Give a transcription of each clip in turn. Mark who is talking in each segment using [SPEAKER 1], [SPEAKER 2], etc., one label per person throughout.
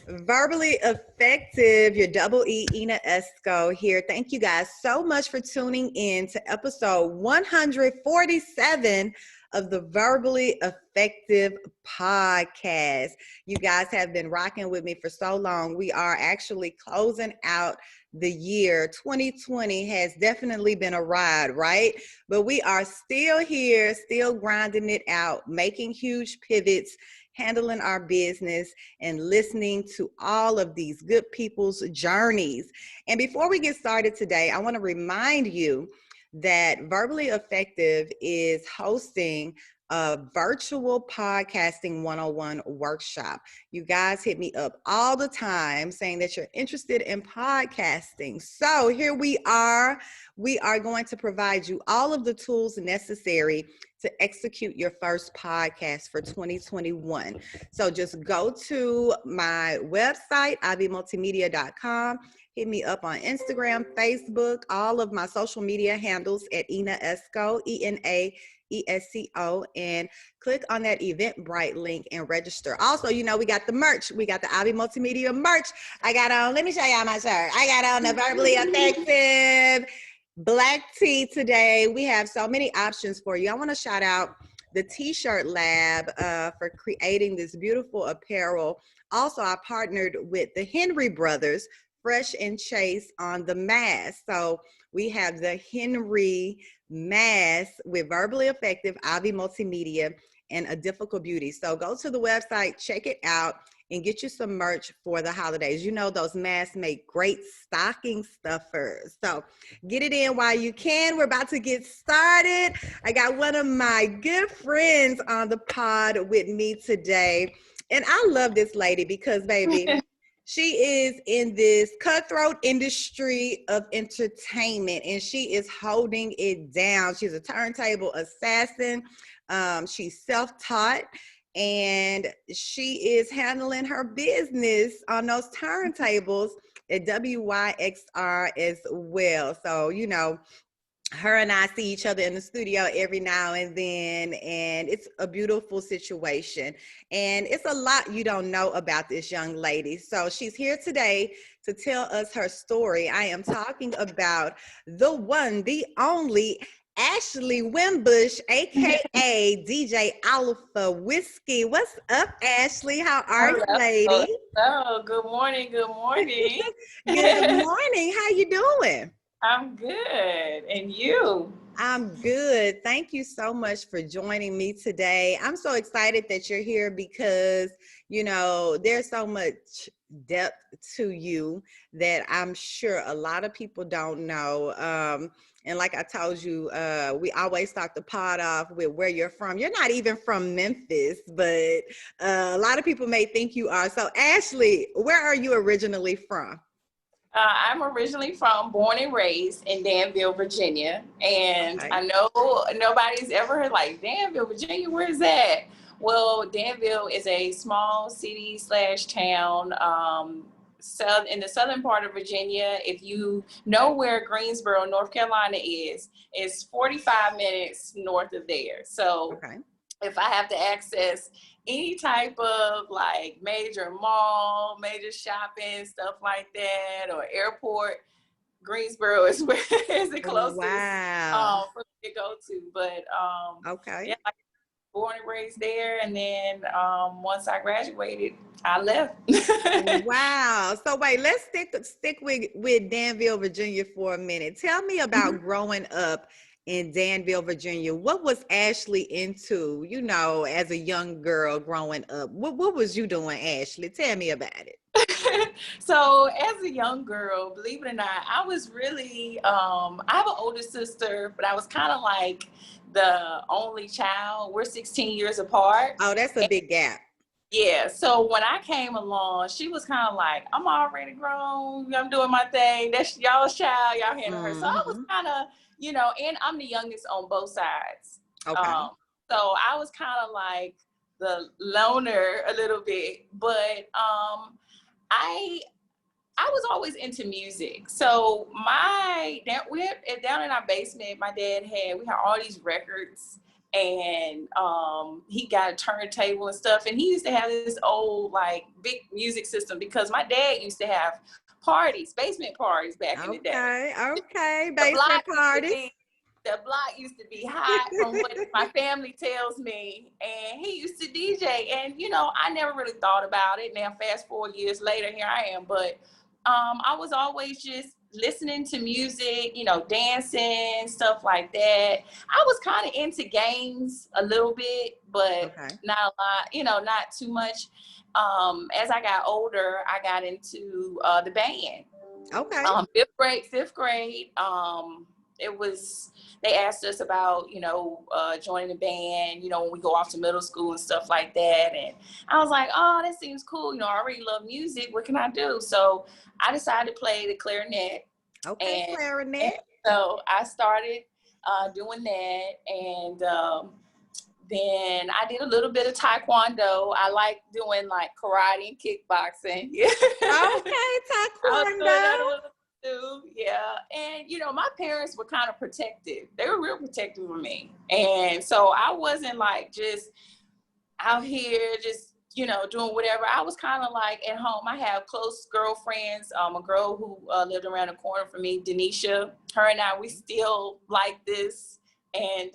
[SPEAKER 1] Verbally Effective, your double E, Ina Esco here. Thank you guys so much for tuning in to episode 147 of the Verbally Effective podcast. You guys have been rocking with me for so long. We are actually closing out the year. 2020 has definitely been a ride, right? But we are still here, still grinding it out, making huge pivots, handling our business, and listening to all of these good people's journeys. And before we get started today, I want to remind you that Verbally Effective is hosting a virtual podcasting 101 workshop. You guys hit me up all the time saying that you're interested in podcasting. So here we are. We are going to provide you all of the tools necessary to execute your first podcast for 2021. So just go to my website, ivmultimedia.com. Hit me up on Instagram, Facebook, all of my social media handles at Ina Esco, ENAESCO, and click on that Eventbrite link and register. Also, you know, we got the merch. We got the Ivy Multimedia merch. I got on, let me show y'all my shirt. I got on the Verbally Effective black tee today. We have so many options for you. I want to shout out the T-shirt lab for creating this beautiful apparel. Also, I partnered with the Henry brothers, Fresh and Chase, on the mask. So we have the Henry mask with Verbally Effective, Ivy Multimedia, and A Difficult Beauty. So go to the website, check it out, and get you some merch for the holidays. You know, those masks make great stocking stuffers. So get it in while you can. We're about to get started. I got one of my good friends on the pod with me today. And I love this lady because, baby, she is in this cutthroat industry of entertainment and she is holding it down. She's a turntable assassin. She's self-taught. And she is handling her business on those turntables at WYXR as well. So, you know, her and I see each other in the studio every now and then, and it's a beautiful situation. And it's a lot you don't know about this young lady. So she's here today to tell us her story. I am talking about the one, the only Ashley Wimbush, aka DJ Alpha Whiskey. What's up, Ashley? How are you, lady?
[SPEAKER 2] Hello. Good morning. Good morning.
[SPEAKER 1] Good morning. How you doing?
[SPEAKER 2] I'm good. And you?
[SPEAKER 1] I'm good. Thank you so much for joining me today. I'm so excited that you're here because, you know, there's so much depth to you that I'm sure a lot of people don't know. And like I told you, we always start the pod off with where you're from. You're not even from Memphis, but a lot of people may think you are. So Ashley, where are you originally from?
[SPEAKER 2] I'm originally born and raised in Danville, Virginia. And
[SPEAKER 1] Okay.
[SPEAKER 2] I know nobody's ever heard like Danville, Virginia, where is that? Well, Danville is a small city / town in the southern part of Virginia. If you know where Greensboro, North Carolina is, it's 45 minutes north of there. So
[SPEAKER 1] Okay.
[SPEAKER 2] if I have to access any type of like major mall, major shopping, stuff like that, or airport, Greensboro is where is the closest
[SPEAKER 1] Wow.
[SPEAKER 2] for me to go to. But
[SPEAKER 1] Okay.
[SPEAKER 2] yeah, I was born and raised there, and then once I graduated, I left.
[SPEAKER 1] Wow. So wait, let's stick with Danville, Virginia for a minute. Tell me about growing up in Danville, Virginia. What was Ashley into, you know, as a young girl growing up? What was you doing, Ashley? Tell me about it.
[SPEAKER 2] So as a young girl, believe it or not, I was really, I have an older sister, but I was kind of like the only child. We're 16 years apart.
[SPEAKER 1] Oh, that's a big gap.
[SPEAKER 2] Yeah, so when I came along, she was kind of like, I'm already grown, I'm doing my thing. That's y'all's child, y'all handle her. So I was kind of, and I'm the youngest on both sides.
[SPEAKER 1] Okay.
[SPEAKER 2] So I was kind of like the loner a little bit, but I was always into music. So down in our basement, my dad we had all these records, and he got a turntable and stuff, and he used to have this old like big music system because my dad used to have parties, basement parties back in the day.
[SPEAKER 1] Okay,
[SPEAKER 2] The
[SPEAKER 1] basement
[SPEAKER 2] block used to
[SPEAKER 1] parties.
[SPEAKER 2] be the block used to be hot from what my family tells me, and he used to DJ, and you know, I never really thought about it. Now fast forward years later, here I am, but I was always just listening to music, you know, dancing, stuff like that. I was kind of into games a little bit, but
[SPEAKER 1] Okay.
[SPEAKER 2] not a lot, you know, not too much. As I got older, I got into the band.
[SPEAKER 1] Okay.
[SPEAKER 2] Fifth grade. It was, they asked us about, you know, joining the band, you know, when we go off to middle school and stuff like that. And I was like, oh, that seems cool. You know, I already love music. What can I do? So I decided to play the clarinet.
[SPEAKER 1] Okay,
[SPEAKER 2] And
[SPEAKER 1] clarinet.
[SPEAKER 2] so I started doing that. And then I did a little bit of taekwondo. I like doing like karate and kickboxing. Yeah.
[SPEAKER 1] Okay,
[SPEAKER 2] I was doing that a
[SPEAKER 1] taekwondo.
[SPEAKER 2] little too. Yeah. And you know, my parents were kind of protective. They were real protective of me. And so I wasn't like just out here just, you know, doing whatever. I was kind of like at home. I have close girlfriends. A girl who lived around the corner from me, Denisha. Her and I, we still like this. And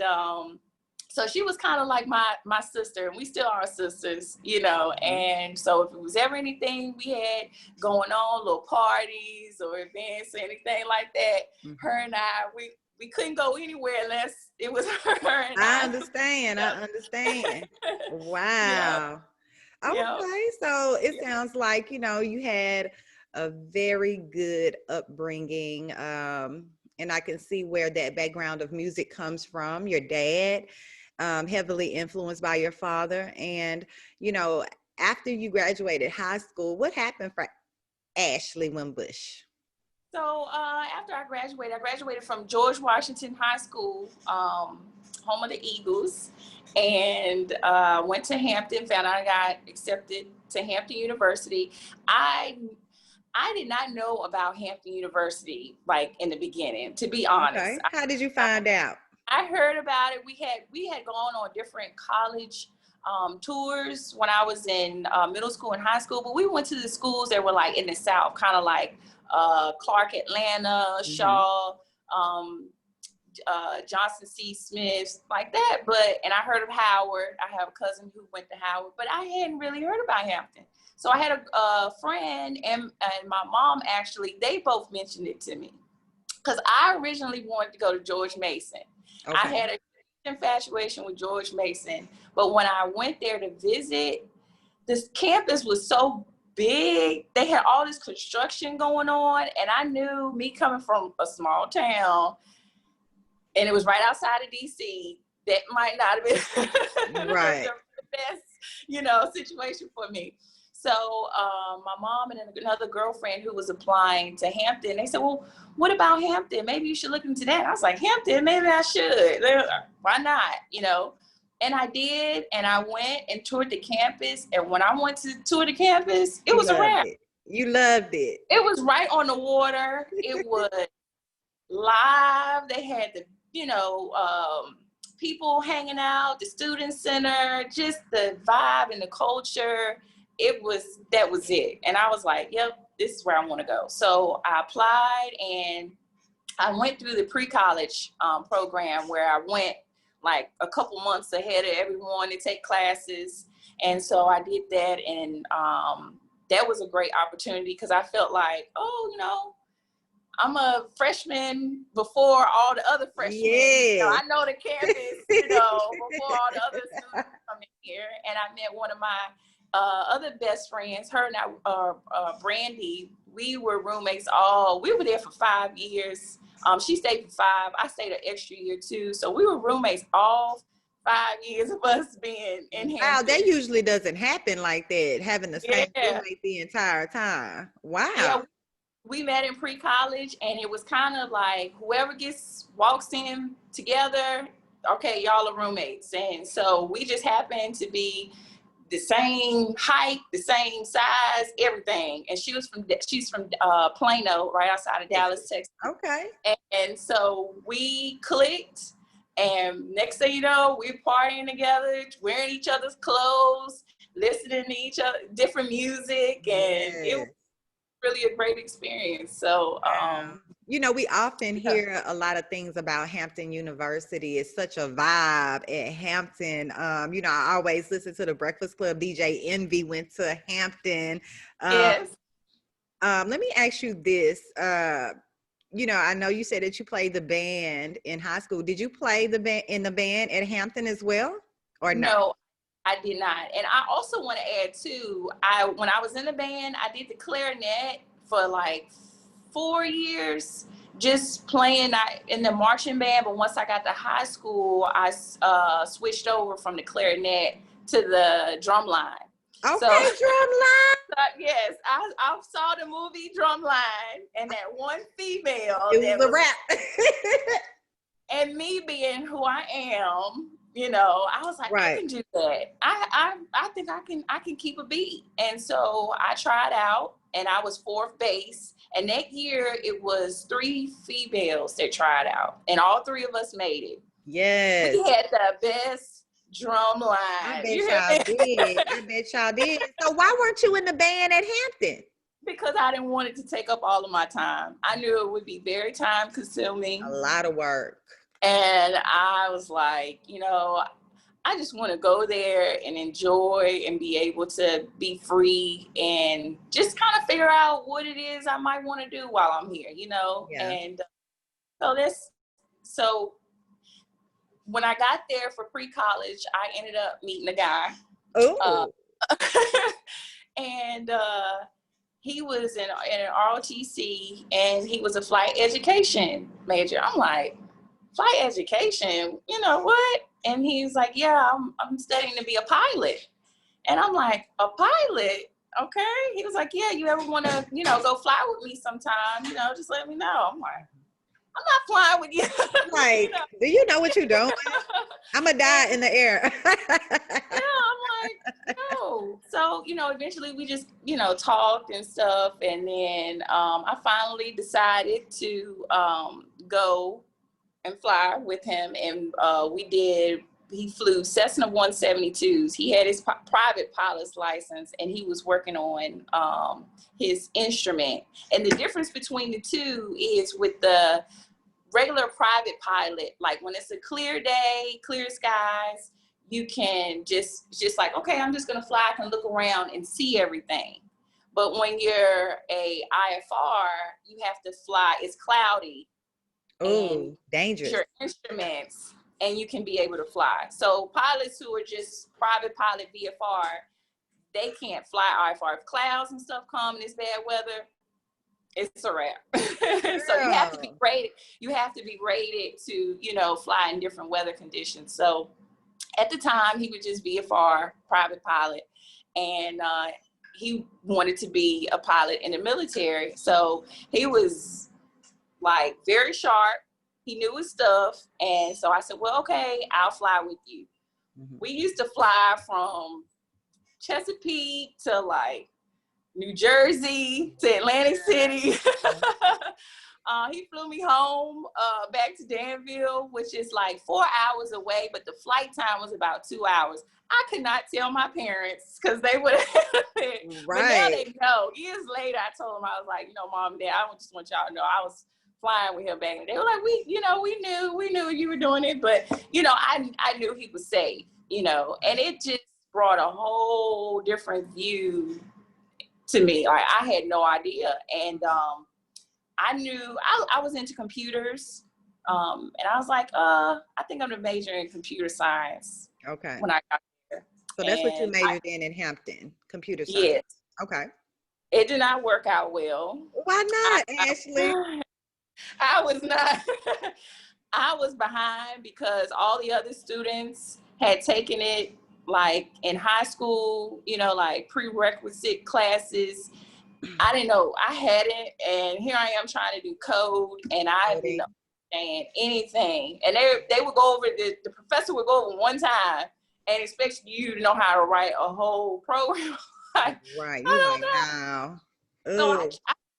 [SPEAKER 2] so she was kind of like my sister, and we still are sisters, you know. And so if it was ever anything we had going on, little parties or events or anything like that, her and I, we couldn't go anywhere unless it was her and I.
[SPEAKER 1] I understand. I understand.
[SPEAKER 2] Yeah.
[SPEAKER 1] Wow.
[SPEAKER 2] Yeah.
[SPEAKER 1] Okay, so it sounds like, you know, you had a very good upbringing. And I can see where that background of music comes from. Your dad, heavily influenced by your father. And, you know, after you graduated high school, what happened for Ashley Wimbush?
[SPEAKER 2] So after I graduated from George Washington High School, home of the Eagles, and went to Hampton. Found out I got accepted to Hampton University. I did not know about Hampton University like in the beginning, to be honest.
[SPEAKER 1] Okay. How did you find out?
[SPEAKER 2] I heard about it. We had gone on different college tours when I was in middle school and high school, but we went to the schools that were like in the South, kind of like Clark Atlanta, Shaw, Johnson C. Smith, like that. And I heard of Howard. I have a cousin who went to Howard, but I hadn't really heard about Hampton. So I had a friend and my mom, actually, they both mentioned it to me because I originally wanted to go to George Mason. Okay. I had a infatuation with George Mason, but when I went there to visit, this campus was so big. They had all this construction going on, and I knew, me coming from a small town, and it was right outside of DC, that might not have been
[SPEAKER 1] right.
[SPEAKER 2] the best, you know, situation for me. So my mom and another girlfriend who was applying to Hampton, they said, well, what about Hampton? Maybe you should look into that. I was like, Hampton, maybe I should. Why not? You know? And I did, and I went and toured the campus. And when I went to tour the campus, it was a wrap.
[SPEAKER 1] You loved it.
[SPEAKER 2] It was right on the water. It was live. They had the, you know, people hanging out, the student center, just the vibe and the culture. That was it. And I was like, yep, this is where I want to go. So I applied, and I went through the pre-college program where I went like a couple months ahead of everyone to take classes. And so I did that. And that was a great opportunity because I felt like, oh, you know, I'm a freshman before all the other freshmen.
[SPEAKER 1] Yeah.
[SPEAKER 2] You know, I know the campus, you know, before all the other students come in here. And I met one of my other best friends, her and I, Brandy. We were roommates we were there for 5 years. She stayed for 5. I stayed an extra year too. So we were roommates all 5 years of us being in Hampton.
[SPEAKER 1] Wow, that usually doesn't happen like that, having the same roommate the entire time. Wow.
[SPEAKER 2] Yeah, we met in pre-college, and it was kind of like whoever walks in together, okay, y'all are roommates. And so we just happened to be the same height, the same size, everything. And she's from Plano, right outside of Dallas, Texas.
[SPEAKER 1] Okay.
[SPEAKER 2] And so we clicked. And next thing you know, we're partying together, wearing each other's clothes, listening to each other, different music, and it was really a great experience. So,
[SPEAKER 1] you know, we often hear a lot of things about Hampton University. It's such a vibe at Hampton. You know, I always listen to the Breakfast Club. DJ Envy went to Hampton.
[SPEAKER 2] Yes.
[SPEAKER 1] Let me ask you this. You know, I know you said that you played the band in high school. Did you play the band in the band at Hampton as well, or no?
[SPEAKER 2] No, I did not. And I also want to add too, when I was in the band, I did the clarinet for like 4 years, just playing in the marching band. But once I got to high school, I switched over from the clarinet to the drum line.
[SPEAKER 1] Okay, so, drum line.
[SPEAKER 2] Yes, I saw the movie Drumline, and that one female.
[SPEAKER 1] It was a rap.
[SPEAKER 2] And me being who I am, you know, I was like, I can do that. I think I can keep a beat. And so I tried out, and I was fourth base. And that year it was 3 females that tried out, and all 3 of us made it.
[SPEAKER 1] Yes.
[SPEAKER 2] We had the best drum line.
[SPEAKER 1] I bet y'all did. I bet y'all did. So why weren't you in the band at Hampton?
[SPEAKER 2] Because I didn't want it to take up all of my time. I knew it would be very time consuming.
[SPEAKER 1] A lot of work.
[SPEAKER 2] And I was like, you know, I just want to go there and enjoy and be able to be free and just kind of figure out what it is I might want to do while I'm here, you know? Yeah. And so when I got there for pre-college, I ended up meeting a guy.
[SPEAKER 1] Oh.
[SPEAKER 2] And he was in an ROTC, and he was a flight education major. I'm like, flight education, you know what? And he's like, yeah, I'm studying to be a pilot. And I'm like, a pilot? Okay. He was like, yeah, you ever want to, you know, go fly with me sometime? You know, just let me know. I'm like, I'm not flying with you.
[SPEAKER 1] Like, you know? Do you know what you're doing? I'm going to die in the air.
[SPEAKER 2] Yeah, I'm like, no. So, you know, eventually we just, you know, talked and stuff. And then I finally decided to go and fly with him. And he flew Cessna 172s. He had his private pilot's license, and he was working on his instrument. And the difference between the two is with the regular private pilot, like when it's a clear day, clear skies, you can just like, okay, I'm just gonna fly, I can look around and see everything. But when you're a IFR, you have to fly, it's cloudy.
[SPEAKER 1] Oh, dangerous.
[SPEAKER 2] Your instruments, and you can be able to fly. So pilots who are just private pilot VFR, they can't fly IFR. If clouds and stuff come and it's bad weather, it's a wrap. So you have to be rated. You have to be rated to, you know, fly in different weather conditions. So at the time, he would just be a private pilot, and he wanted to be a pilot in the military. So he was like very sharp. He knew his stuff. And so I said, well, okay, I'll fly with you. Mm-hmm. We used to fly from Chesapeake to like New Jersey to Atlantic City. He flew me home back to Danville, which is like 4 hours away, but the flight time was about 2 hours. I could not tell my parents because they would have. Right. But now they know. Years later, I told them, I was like, you know, Mom and Dad, I just want y'all to know I was flying with him back. And they were like, we knew you were doing it, but you know, I knew he was safe, you know, and it just brought a whole different view to me. Like I had no idea. And I knew I was into computers. And I was like, I think I'm gonna major in computer science.
[SPEAKER 1] Okay.
[SPEAKER 2] When I got there.
[SPEAKER 1] So that's what you majored in Hampton, computer science.
[SPEAKER 2] Yes.
[SPEAKER 1] Okay.
[SPEAKER 2] It did not work out well.
[SPEAKER 1] Why not, Ashley?
[SPEAKER 2] I was not. I was behind because all the other students had taken it like in high school, you know, like prerequisite classes. I didn't know. I hadn't. And here I am trying to do code, and I didn't understand anything. And they would go over, the professor would go over one time and expect you to know how to write a whole program.
[SPEAKER 1] Right. You know.
[SPEAKER 2] So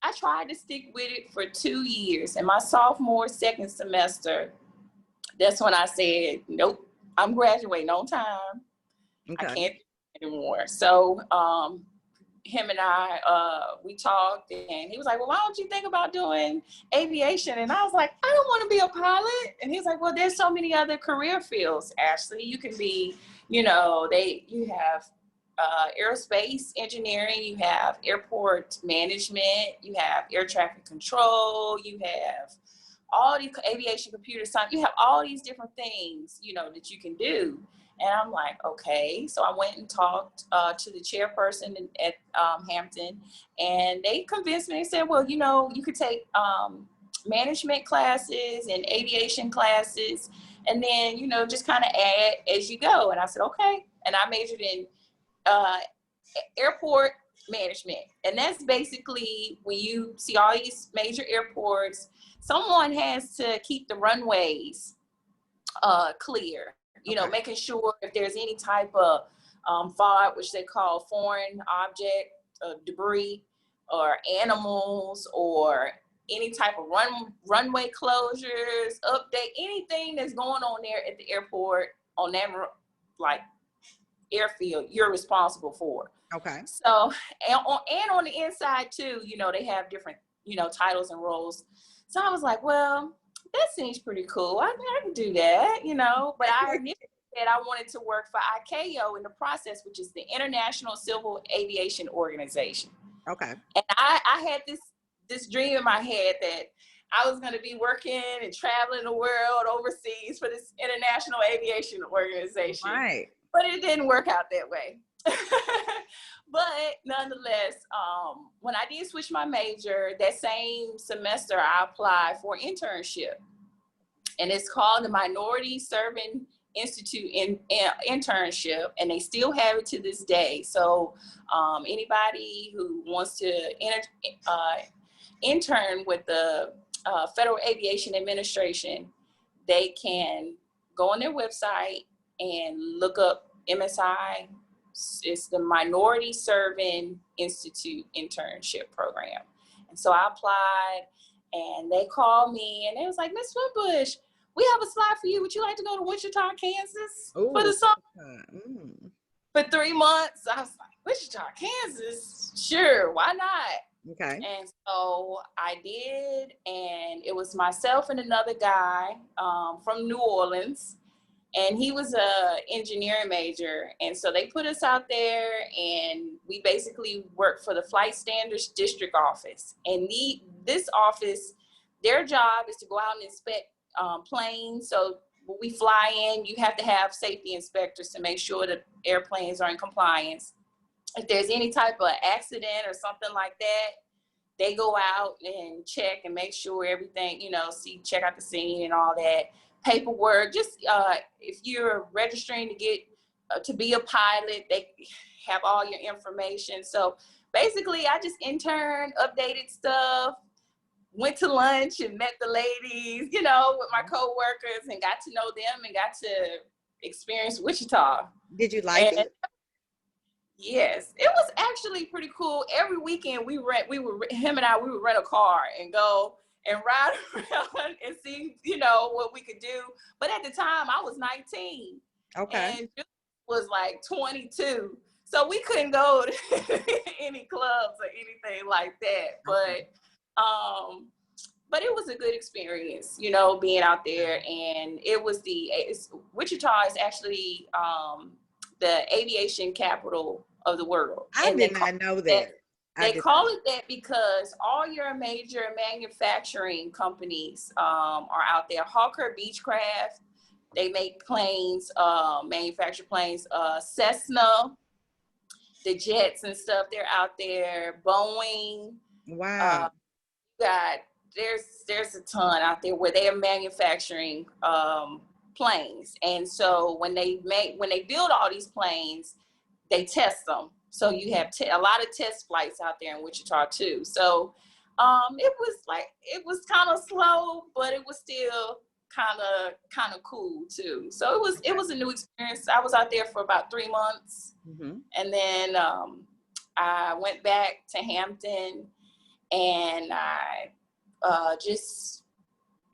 [SPEAKER 2] I tried to stick with it for 2 years. And my sophomore, second semester, That's when I said, nope, I'm graduating on time. I
[SPEAKER 1] Okay.
[SPEAKER 2] can't do anymore. So him and I, we talked, and he was like, well, why don't you think about doing aviation? And I was like, I don't want to be a pilot. And he's like, well, there's so many other career fields, Ashley. You can be, you have aerospace engineering, you have airport management, you have air traffic control, you have all these aviation computer science, you have all these different things, that you can do. And I'm like, okay. So I went and talked to the chairperson at Hampton, and they convinced me. They said, well, you could take management classes and aviation classes, and then, just kind of add as you go. And I said, okay. And I majored in airport management. And that's basically when you see all these major airports, someone has to keep the runways clear,
[SPEAKER 1] Okay.
[SPEAKER 2] making sure if there's any type of FOD, which they call foreign object, debris, or animals, or any type of runway closures, update, anything that's going on there at the airport on that airfield, you're responsible for.
[SPEAKER 1] Okay.
[SPEAKER 2] So, and on the inside too, they have different, titles and roles. So I was like, well, that seems pretty cool. I can do that, but I initially said I wanted to work for ICAO in the process, which is the International Civil Aviation Organization.
[SPEAKER 1] Okay.
[SPEAKER 2] And I had this dream in my head that I was going to be working and traveling the world overseas for this International Aviation Organization.
[SPEAKER 1] Right.
[SPEAKER 2] But it didn't work out that way. But nonetheless, when I did switch my major, that same semester, I applied for an internship. And it's called the Minority Serving Institute internship, and they still have it to this day. So anybody who wants to intern with the Federal Aviation Administration, they can go on their website and look up MSI. It's the Minority Serving Institute internship program. And so I applied, and they called me, and they was like, Miss Wimbush, we have a slot for you. Would you like to go to Wichita, Kansas for the summer? For 3 months? I was like, Wichita, Kansas? Sure, why not?
[SPEAKER 1] Okay.
[SPEAKER 2] And so I did, and it was myself and another guy from New Orleans, and he was a engineering major. And so they put us out there, and we basically worked for the Flight Standards District Office. And this office, their job is to go out and inspect planes. So when we fly in, you have to have safety inspectors to make sure that airplanes are in compliance. If there's any type of accident or something like that, they go out and check and make sure everything, check out the scene and all that. Paperwork, just if you're registering to get to be a pilot, they have all your information. So basically, I just interned, updated stuff, went to lunch and met the ladies, with my coworkers, and got to know them and got to experience Wichita.
[SPEAKER 1] Did you like it?
[SPEAKER 2] Yes, it was actually pretty cool. Every weekend him and I would rent a car and go and ride around and see, what we could do. But at the time I was 19.
[SPEAKER 1] Okay.
[SPEAKER 2] And Julie was like 22. So we couldn't go to any clubs or anything like that.
[SPEAKER 1] Okay.
[SPEAKER 2] But it was a good experience, being out there. And Wichita is actually the aviation capital of the world.
[SPEAKER 1] I did not know that.
[SPEAKER 2] They call it that because all your major manufacturing companies are out there. Hawker Beechcraft, they make planes, manufacture planes. Cessna, the jets and stuff, they're out there. Boeing.
[SPEAKER 1] Wow.
[SPEAKER 2] There's a ton out there where they are manufacturing planes. And so when they build all these planes, they test them. So you have a lot of test flights out there in Wichita too. So it was kind of slow, but it was still kind of cool too. So it was a new experience. I was out there for about 3 months. Mm-hmm. And then I went back to Hampton, and I just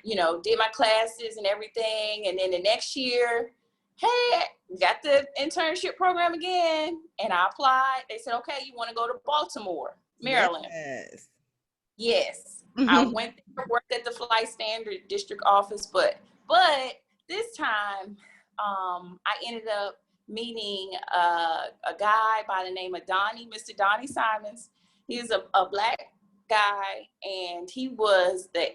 [SPEAKER 2] you know, did my classes and everything. And then the next year, hey, got the internship program again. And I applied. They said, okay, you want to go to Baltimore, Maryland?
[SPEAKER 1] Yes.
[SPEAKER 2] Yes. I went there, worked at the Flight Standard District office, but this time I ended up meeting a guy by the name of Mr. Donnie Simons. He's a black guy, and he was the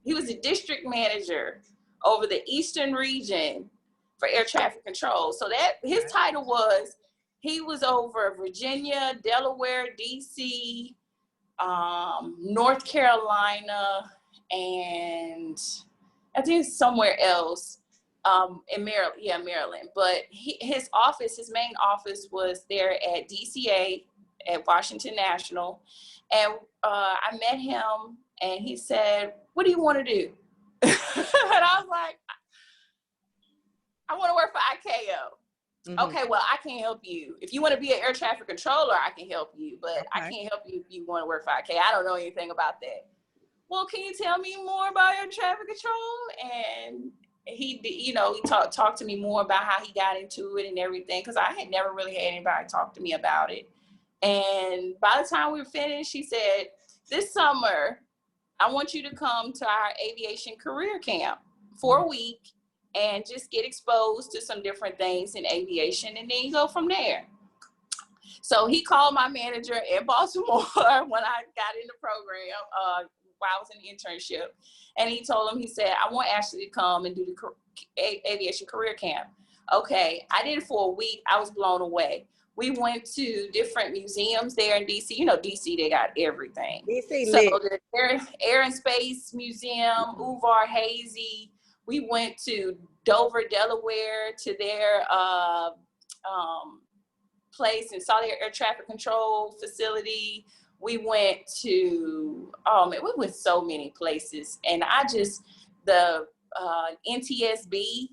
[SPEAKER 2] he was the district manager over the Eastern region for air traffic control. So that his title was, he was over Virginia, Delaware, DC, North Carolina, and I think somewhere else in Maryland. Yeah, Maryland. But his main office was there at DCA at Washington National. And I met him, and he said, what do you want to do? And I was like, I want to work for ICAO. Okay, well, I can't help you. If you want to be an air traffic controller, I can help you, but I can't help you if you want to work for ICAO. I don't know anything about that. Well, can you tell me more about air traffic control? And he talked to me more about how he got into it and everything, because I had never really had anybody talk to me about it. And by the time we were finished, he said, this summer, I want you to come to our aviation career camp for a week and just get exposed to some different things in aviation, and then you go from there. So he called my manager in Baltimore when I got in the program while I was in the internship, and he told him, he said, I want Ashley to come and do the aviation career camp. Okay, I did it for a week. I was blown away. We went to different museums there in DC. You know, DC, they got everything.
[SPEAKER 1] DC
[SPEAKER 2] so
[SPEAKER 1] lit.
[SPEAKER 2] the Air and Space Museum, Uvar Hazy. We went to Dover, Delaware, to their place and saw their air traffic control facility. We went to, we went so many places. And the NTSB,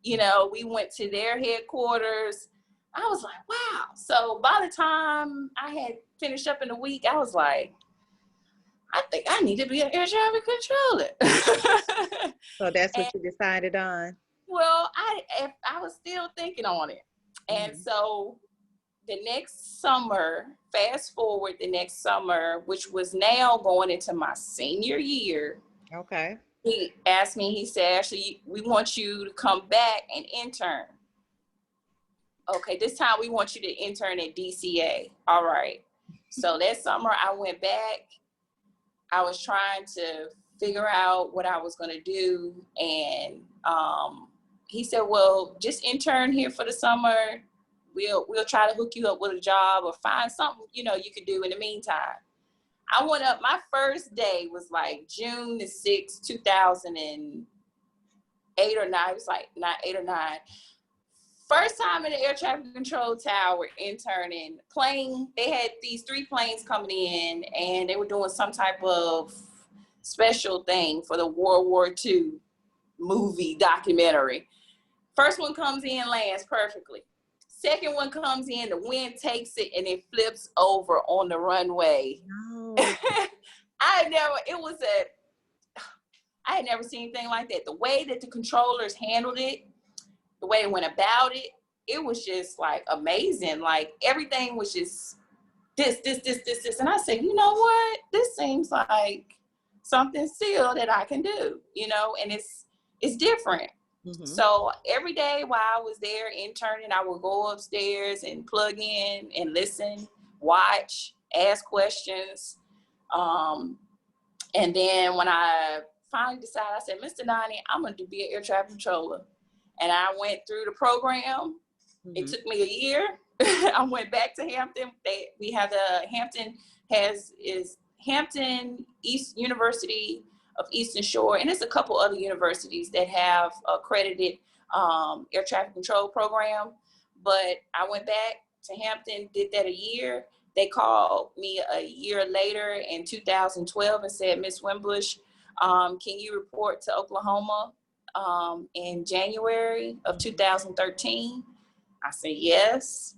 [SPEAKER 2] you know, we went to their headquarters. I was like, wow. So by the time I had finished up in a week, I was like, I think I need to be an air traffic controller.
[SPEAKER 1] So that's what you decided on?
[SPEAKER 2] Well, I was still thinking on it. And so the next summer, fast forward the next summer, which was now going into my senior year.
[SPEAKER 1] Okay.
[SPEAKER 2] He asked me, he said, Ashley, we want you to come back and intern. Okay, this time we want you to intern at DCA. All right. So that summer I went back. I was trying to figure out what I was going to do. And he said, well, just intern here for the summer. We'll try to hook you up with a job or find something, you know, you could do in the meantime. I went up, my first day was like June the 6th, 2008 or 9. It was like 8 or 9. First time in the air traffic control tower interning. They had these 3 planes coming in, and they were doing some type of special thing for the World War II movie documentary. First one comes in, lands perfectly. Second one comes in, the wind takes it, and it flips over on the runway. No. I had never seen anything like that. The way that the controllers handled it, the way they went about it, it was just like amazing. Like everything was just this. And I said, you know what? This seems like something still that I can do, you know, and it's different. So every day while I was there interning, I would go upstairs and plug in and listen, watch, ask questions. And then when I finally decided, I said, Mr. Donnie, I'm going to be an air traffic controller. And I went through the program. It took me a year. I went back to Hampton. We have Hampton University of Eastern Shore, and there's a couple other universities that have accredited air traffic control program. But I went back to Hampton, did that a year. They called me a year later in 2012 and said, Miss Wimbush, can you report to Oklahoma in January of 2013? I said, yes.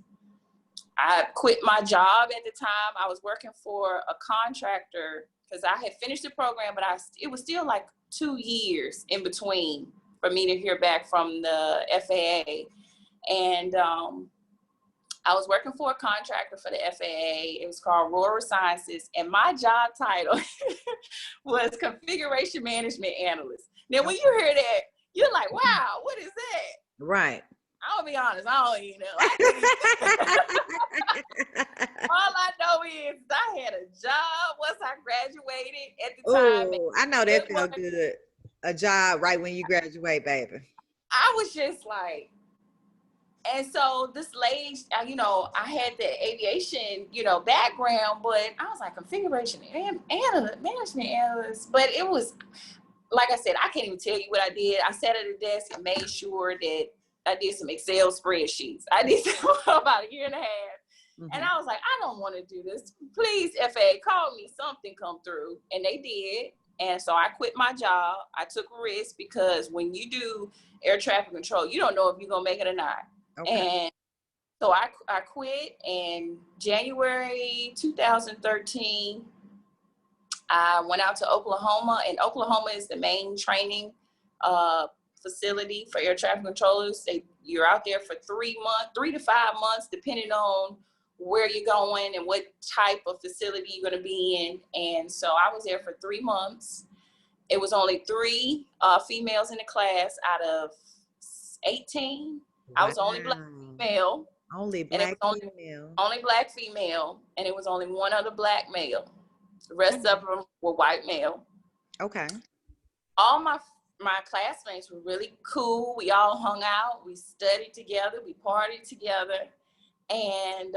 [SPEAKER 2] I quit my job at the time. I was working for a contractor because I had finished the program, but it was still like 2 years in between for me to hear back from the FAA. And I was working for a contractor for the FAA. It was called Rural Sciences, and my job title was Configuration Management Analyst. Now, when you hear that, you're like, wow, what is that?
[SPEAKER 1] Right.
[SPEAKER 2] I'll be honest, I don't even know. All I know is I had a job once I graduated at the time.
[SPEAKER 1] Oh, I know that felt good. A job right when you graduate, baby.
[SPEAKER 2] I was just like, and so this lady, you know, I had the aviation, you know, background, but I was like configuration analyst, management analyst. But it was, like I said, I can't even tell you what I did. I sat at a desk and made sure that I did some Excel spreadsheets. I did about a year and a half. Mm-hmm. And I was like, I don't want to do this. Please, FAA, call me, something come through. And they did. And so I quit my job. I took a risk because when you do air traffic control, you don't know if you're going to make it or not. Okay. And so I quit in January 2013. I went out to Oklahoma, and Oklahoma is the main training facility for air traffic controllers. You're out there for 3 to 5 months, depending on where you're going and what type of facility you're going to be in. And so I was there for 3 months. It was only 3 females in the class out of 18. Wow. I was only black female.
[SPEAKER 1] Only black female.
[SPEAKER 2] Only black female, and it was only 1 other black male. The rest of them were white male.
[SPEAKER 1] Okay.
[SPEAKER 2] All my classmates were really cool. We all hung out. We studied together. We partied together. And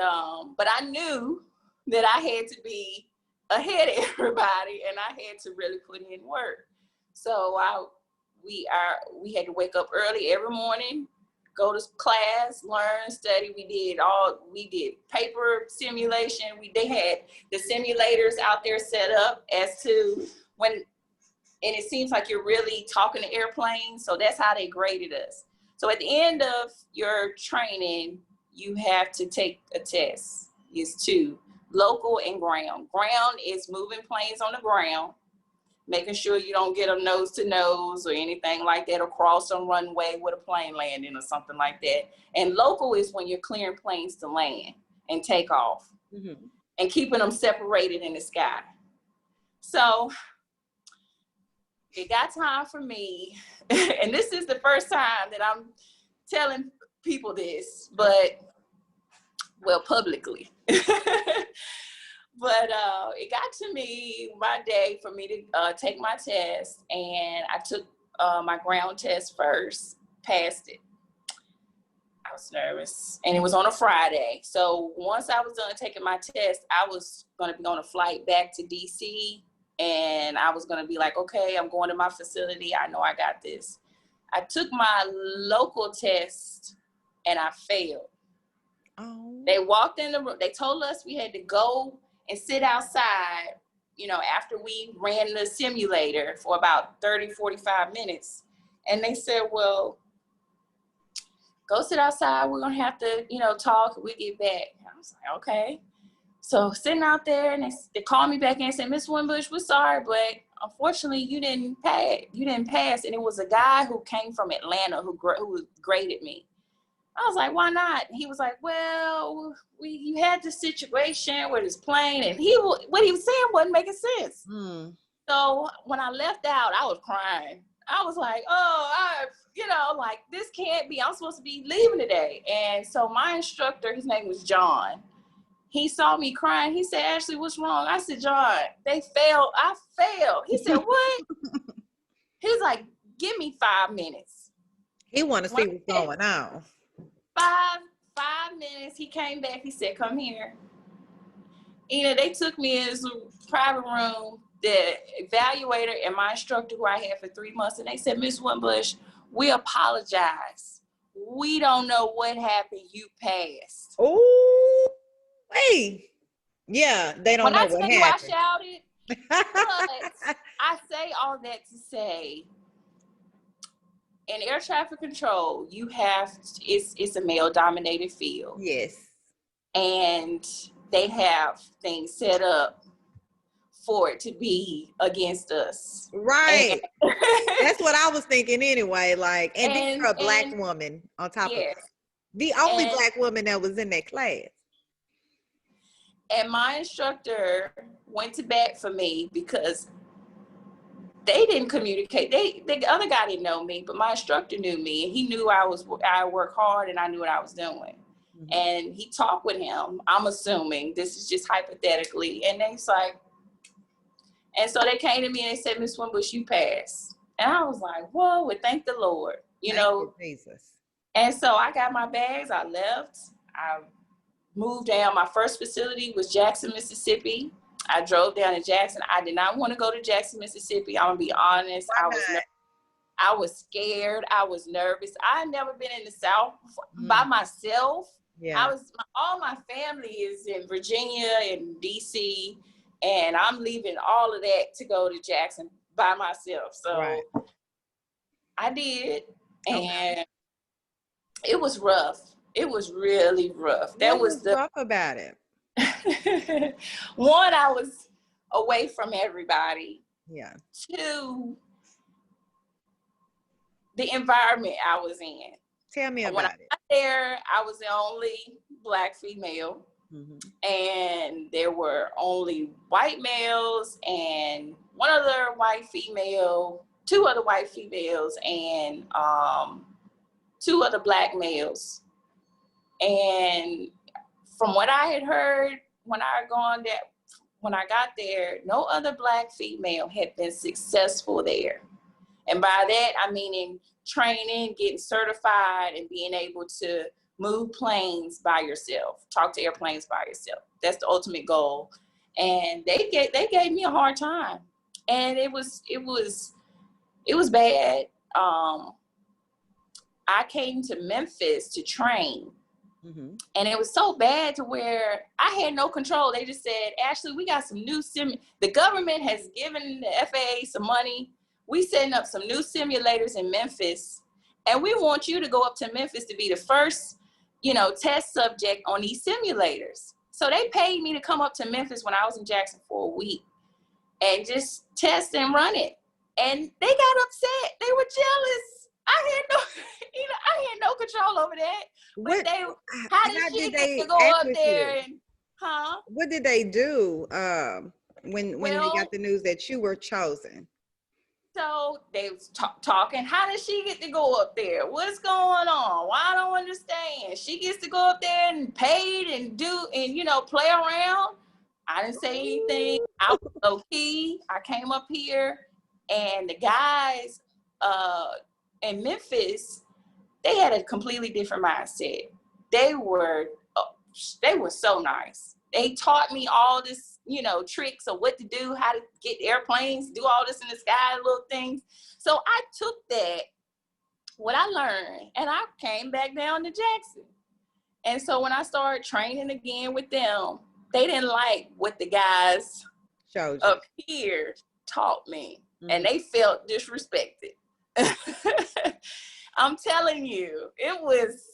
[SPEAKER 2] but I knew that I had to be ahead of everybody, and I had to really put in work. So we had to wake up early every morning, go to class, learn, study. We did paper simulation. They had the simulators out there set up as to when, and it seems like you're really talking to airplanes. So that's how they graded us. So at the end of your training, you have to take a test. It's 2, local and ground. Ground is moving planes on the ground, making sure you don't get them nose to nose or anything like that, or cross a runway with a plane landing or something like that. And local is when you're clearing planes to land and take off, mm-hmm. and keeping them separated in the sky. So it got time for me, and this is the first time that I'm telling people this, but, well, publicly. But it got to me, my day for me to take my test, and I took my ground test first, passed it. I was nervous, and it was on a Friday. So once I was done taking my test, I was going to be on a flight back to DC, and I was going to be like, okay, I'm going to my facility. I know I got this. I took my local test, and I failed. Oh. They walked in the room. They told us we had to go and sit outside, you know, after we ran the simulator for about 30, 45 minutes. And they said, well, go sit outside. We're going to have to, you know, talk when we get back. And I was like, okay. So sitting out there, and they called me back in and said, Miss Wimbush, we're sorry, but unfortunately you didn't pass. And it was a guy who came from Atlanta who graded me. I was like, why not? And he was like, well, you had this situation with his plane, and what he was saying wasn't making sense. Mm. So when I left out, I was crying. I was like, like, this can't be. I'm supposed to be leaving today. And so my instructor, his name was John. He saw me crying. He said, Ashley, what's wrong? I said, John, they failed. I failed. He said, what? He's like, give me 5 minutes.
[SPEAKER 1] He want to see what's going on.
[SPEAKER 2] 5 minutes. He came back. He said, come here. They took me in this private room, the evaluator and my instructor who I had for 3 months. And they said, Miss Wimbush, we apologize. We don't know what happened. You passed.
[SPEAKER 1] Oh, hey. Yeah, they don't know what happened.
[SPEAKER 2] I shouted. But I say all that to say, in air traffic control, it's a male-dominated field.
[SPEAKER 1] Yes.
[SPEAKER 2] and they have things set up for it to be against us.
[SPEAKER 1] Right.
[SPEAKER 2] And
[SPEAKER 1] that's what I was thinking anyway. Like, and then you're a black woman on top of that. The only black woman that was in that class.
[SPEAKER 2] And my instructor went to bat for me because they didn't communicate. The other guy didn't know me, but my instructor knew me, and he knew I work hard and I knew what I was doing. Mm-hmm. And he talked with him. I'm assuming this is just hypothetically, and he's like, and so they came to me and they said, "Miss Wimbush, you passed." And I was like, "Whoa, well, thank the Lord, you know."
[SPEAKER 1] Jesus.
[SPEAKER 2] And so I got my bags. I left. I moved down. My first facility was Jackson, Mississippi. I drove down to Jackson. I did not want to go to Jackson, Mississippi. I'm gonna be honest. I was scared. I was nervous. I had never been in the South by myself. Yeah. All my family is in Virginia and DC, and I'm leaving all of that to go to Jackson by myself. So I did, and it was rough. It was really rough.
[SPEAKER 1] What was rough about it?
[SPEAKER 2] One, I was away from everybody.
[SPEAKER 1] Yeah.
[SPEAKER 2] Two, the environment I was in.
[SPEAKER 1] Tell me about it.
[SPEAKER 2] When I got there, I was the only Black female, and there were only white males and one other white female, two other white females, and two other Black males. And from what I had heard when I got there, no other Black female had been successful there. And by that, I mean in training, getting certified, and being able to move planes by yourself, talk to airplanes by yourself. That's the ultimate goal. And they gave me a hard time, and it was bad. I came to Memphis to train. And it was so bad to where I had no control. They just said, "Ashley, we got some new the government has given the FAA some money. We setting up some new simulators in Memphis, and we want you to go up to Memphis to be the first, test subject on these simulators." So they paid me to come up to Memphis when I was in Jackson for a week and just test and run it. And they got upset. They were jealous. I had no control over that. But how did she get to go up there and,
[SPEAKER 1] What did they do when they got the news that you were chosen?
[SPEAKER 2] So they was talking, how did she get to go up there? What's going on? Well, I don't understand. She gets to go up there and paid and play around. I didn't say anything. I was low key. I came up here, and the guys in Memphis, they had a completely different mindset. They were so nice. They taught me all this, tricks of what to do, how to get airplanes, do all this in the sky, little things. So I took that, what I learned, and I came back down to Jackson. And so when I started training again with them, they didn't like what the guys up here taught me, and they felt disrespected. I'm telling you, it was.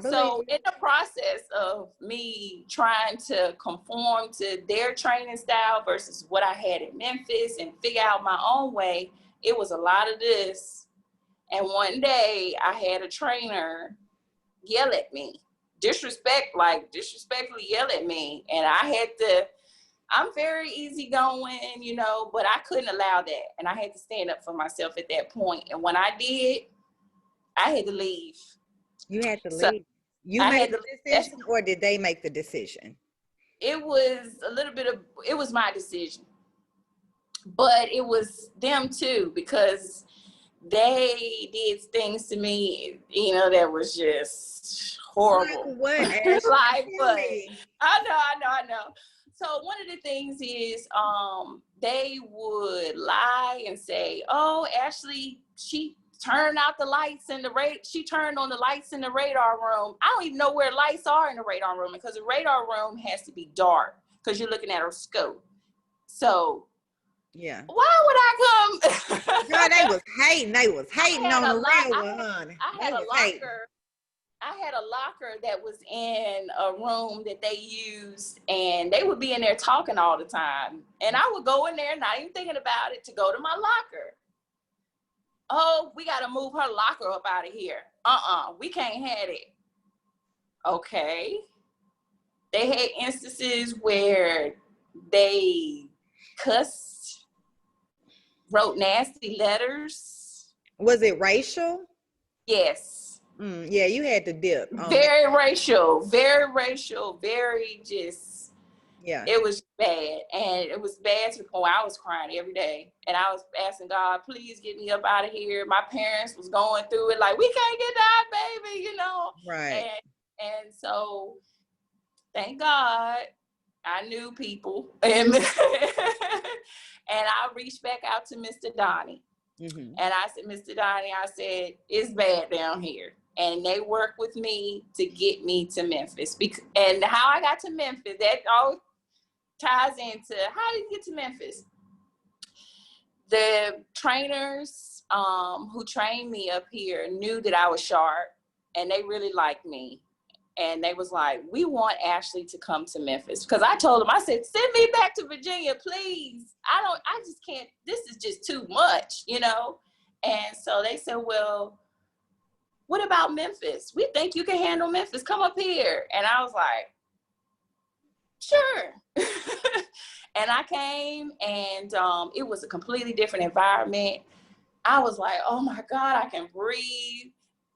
[SPEAKER 2] So in the process of me trying to conform to their training style versus what I had in Memphis and figure out my own way, it was a lot of this. And one day I had a trainer yell at me, disrespectfully yell at me. And I'm very easygoing, but I couldn't allow that. And I had to stand up for myself at that point. And when I did, I had to leave.
[SPEAKER 1] You had to leave. You made the decision, or did they make the decision?
[SPEAKER 2] It was it was my decision. But it was them too, because they did things to me, that was just horrible.
[SPEAKER 1] What?
[SPEAKER 2] I know. So one of the things is they would lie and say, "Oh, Ashley, she turned out the lights in she turned on the lights in the radar room." I don't even know where lights are in the radar room, because the radar room has to be dark because you're looking at a scope. So
[SPEAKER 1] yeah,
[SPEAKER 2] why would I come?
[SPEAKER 1] Girl, they was hating on the real one, honey.
[SPEAKER 2] I had a locker. I had a locker that was in a room that they used, and they would be in there talking all the time. And I would go in there, not even thinking about it, to go to my locker. Oh, we got to move her locker up out of here. We can't have it. Okay. They had instances where they cussed, wrote nasty letters.
[SPEAKER 1] Was it racial?
[SPEAKER 2] Yes.
[SPEAKER 1] Yeah, you had to dip.
[SPEAKER 2] Very racial, very just,
[SPEAKER 1] yeah.
[SPEAKER 2] It was bad. And it was bad to the point where I was crying every day. And I was asking God, please get me up out of here. My parents was going through it like, we can't get that baby, you know?
[SPEAKER 1] Right.
[SPEAKER 2] And so, thank God, I knew people. And, and I reached back out to Mr. Donnie. And I said, Mr. Donnie, I said, it's bad down here. And they worked with me to get me to Memphis. And how I got to Memphis, that all ties into how did you get to Memphis? The trainers who trained me up here knew that I was sharp, and they really liked me. And they was like, we want Ashley to come to Memphis. Because I told them, I said, send me back to Virginia, please. I just can't, this is just too much, you know? And so they said, well, what about Memphis? We think you can handle Memphis. Come up here. And I was like, sure. And I came, and it was a completely different environment. I was like, oh my God, I can breathe.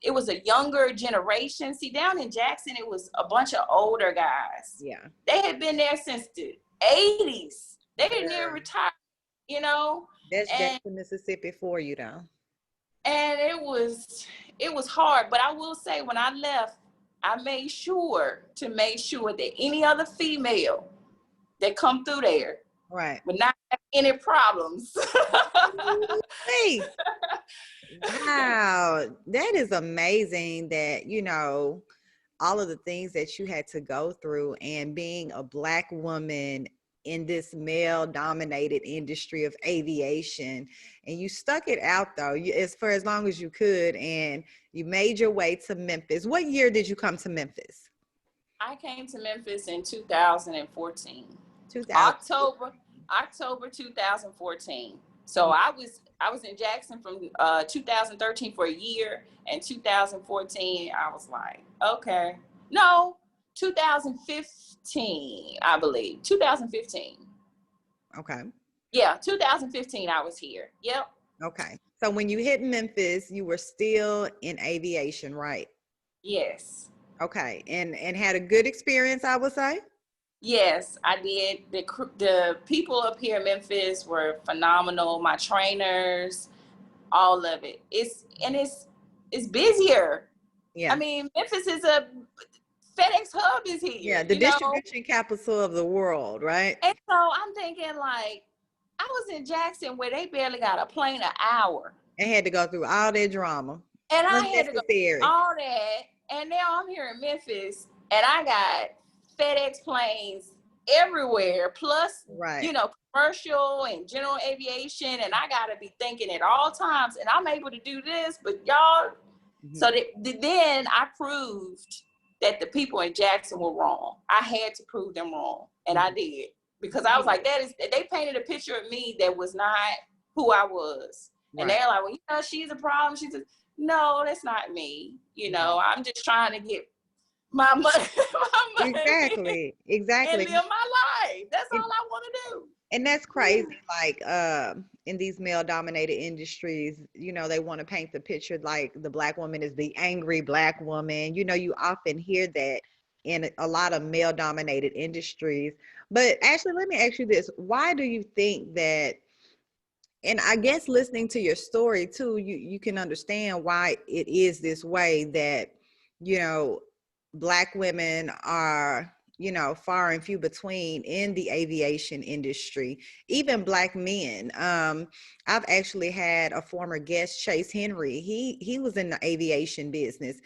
[SPEAKER 2] It was a younger generation. See, down in Jackson, it was a bunch of older guys.
[SPEAKER 1] Yeah.
[SPEAKER 2] They had been there since the 80s. They didn't even retire, you know?
[SPEAKER 1] That's Jackson, Mississippi for you, though.
[SPEAKER 2] And it was hard. But I will say, when I left, I made sure that any other female that come through there would not have any problems.
[SPEAKER 1] Hey. Wow, that is amazing that, you know, all of the things that you had to go through, and being a Black woman in this male dominated industry of aviation, and you stuck it out though, for as long as you could, and you made your way to Memphis. What year did you come to Memphis?
[SPEAKER 2] I came to Memphis in 2014.
[SPEAKER 1] 2000.
[SPEAKER 2] October 2014. So I was in Jackson from 2013 for a year, and 2014 I was like, okay, no, 2015, I believe, 2015.
[SPEAKER 1] Okay.
[SPEAKER 2] Yeah, 2015 I was here. Yep.
[SPEAKER 1] Okay. So when you hit Memphis, you were still in aviation, right?
[SPEAKER 2] Yes.
[SPEAKER 1] Okay. And had a good experience, I would say?
[SPEAKER 2] Yes, I did. The people up here in Memphis were phenomenal. My trainers, all of it. It's busier.
[SPEAKER 1] Yeah.
[SPEAKER 2] I mean, Memphis is a FedEx hub is here.
[SPEAKER 1] Yeah, the distribution capital of the world, right?
[SPEAKER 2] And so I'm thinking, like, I was in Jackson where they barely got a plane an hour.
[SPEAKER 1] And had to go through all that drama.
[SPEAKER 2] And I had to go through all that. And now I'm here in Memphis, and I got FedEx planes everywhere, plus, you know, commercial and general aviation. And I got to be thinking at all times, and I'm able to do this, but y'all, so then I proved that the people in Jackson were wrong. I had to prove them wrong, and I did, because I was like, they painted a picture of me that was not who I was. And they're like, well, you know, she's a problem. She said, no, that's not me. You know, I'm just trying to get my money.
[SPEAKER 1] Exactly.
[SPEAKER 2] And live my life. That's all I want to do.
[SPEAKER 1] And that's crazy. Like in these male dominated industries, you know, they want to paint the picture like the Black woman is the angry Black woman. You know, you often hear that in a lot of male dominated industries. But actually, let me ask you this. Why do you think that, and I guess listening to your story too, you can understand why it is this way, that, you know, Black women are, you know, far and few between in the aviation industry, even Black men. I've actually had a former guest, Chase Henry. He was in the aviation business,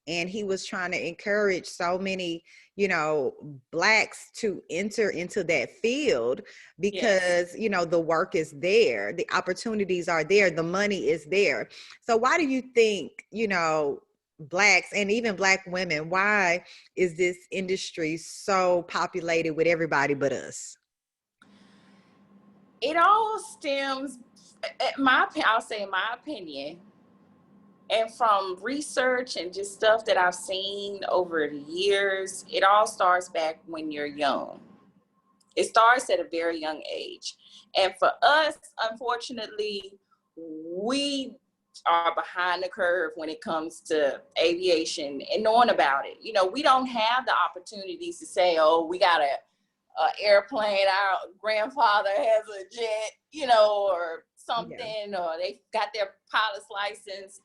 [SPEAKER 1] and he was trying to encourage so many, you know, Blacks to enter into that field because, you know, the work is there, the opportunities are there, the money is there. So why do you think, you know, Blacks and even Black women, why is this industry so populated with everybody but us?
[SPEAKER 2] It all stems, I'll say in my opinion, and from research and just stuff that I've seen over the years, it all starts back when you're young. It starts at a very young age. And for us, unfortunately, we are behind the curve when it comes to aviation and knowing about it. You know, we don't have the opportunities to say, oh, we got a airplane, our grandfather has a jet, you know, or something, or they got their pilot's license.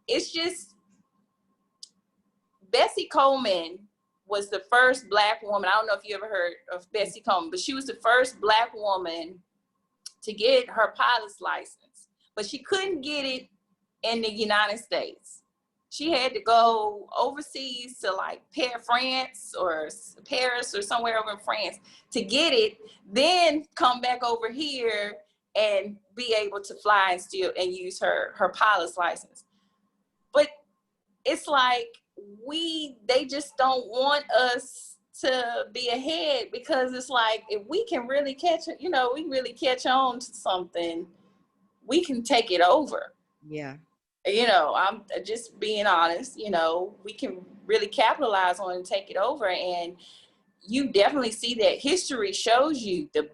[SPEAKER 2] It's just, Bessie Coleman was the first Black woman. I don't know if you ever heard of Bessie Coleman, but she was the first Black woman to get her pilot's license, but she couldn't get it in the United States. She had to go overseas to like France or Paris or somewhere over in France to get it, then come back over here and be able to fly and still and use her pilot's license. But it's like they just don't want us to be ahead, because it's like if we can really catch it, you know, we really catch on to something, we can take it over.
[SPEAKER 1] Yeah.
[SPEAKER 2] You know, I'm just being honest, you know, we can really capitalize on it and take it over. And you definitely see that history shows you the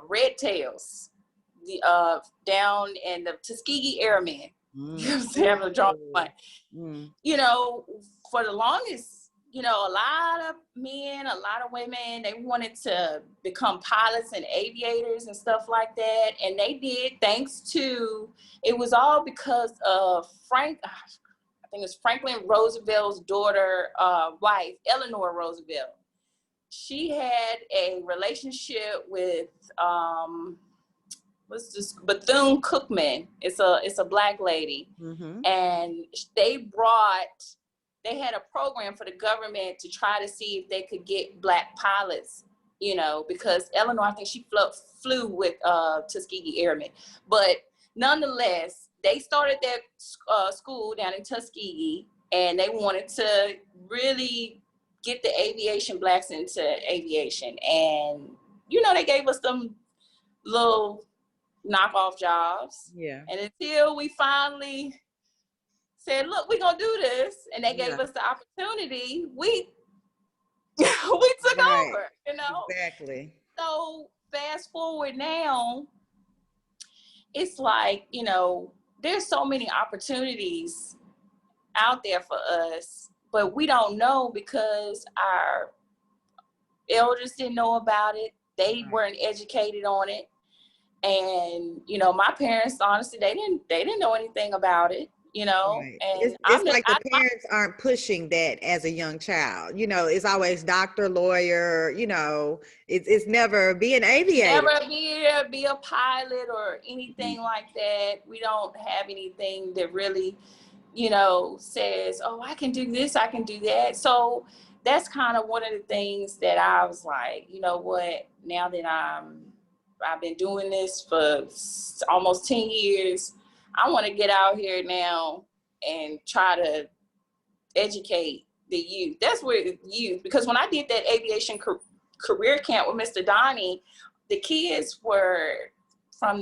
[SPEAKER 2] red tails, the down in the Tuskegee Airmen. You know, drawing one. You know, for the longest, you know, a lot of men, a lot of women, they wanted to become pilots and aviators and stuff like that. And they did, thanks to, it was all because of I think it's Franklin Roosevelt's daughter, wife, Eleanor Roosevelt. She had a relationship with, what's this, Bethune-Cookman. It's a Black lady. Mm-hmm. And they had a program for the government to try to see if they could get Black pilots, you know, because Eleanor, I think she flew with Tuskegee Airmen. But nonetheless, they started that school down in Tuskegee, and they wanted to really get the aviation Blacks into aviation. And, you know, they gave us some little knockoff jobs. Yeah. And until we finally said, look, we're going to do this, and they gave us the opportunity, we took over, you know?
[SPEAKER 1] Exactly.
[SPEAKER 2] So fast forward now, it's like, you know, there's so many opportunities out there for us, but we don't know because our elders didn't know about it. They weren't educated on it. And, you know, my parents, honestly, they didn't know anything about it, you know. Right. And
[SPEAKER 1] it's like the parents aren't pushing that as a young child. You know, it's always doctor, lawyer, you know, it's never be an aviator.
[SPEAKER 2] Never be a pilot or anything like that. We don't have anything that really, you know, says, oh, I can do this, I can do that. So that's kind of one of the things that I was like, you know what, now that I've been doing this for almost 10 years. I want to get out here now and try to educate the youth. That's where the youth, because when I did that aviation career camp with Mr. Donnie, the kids were from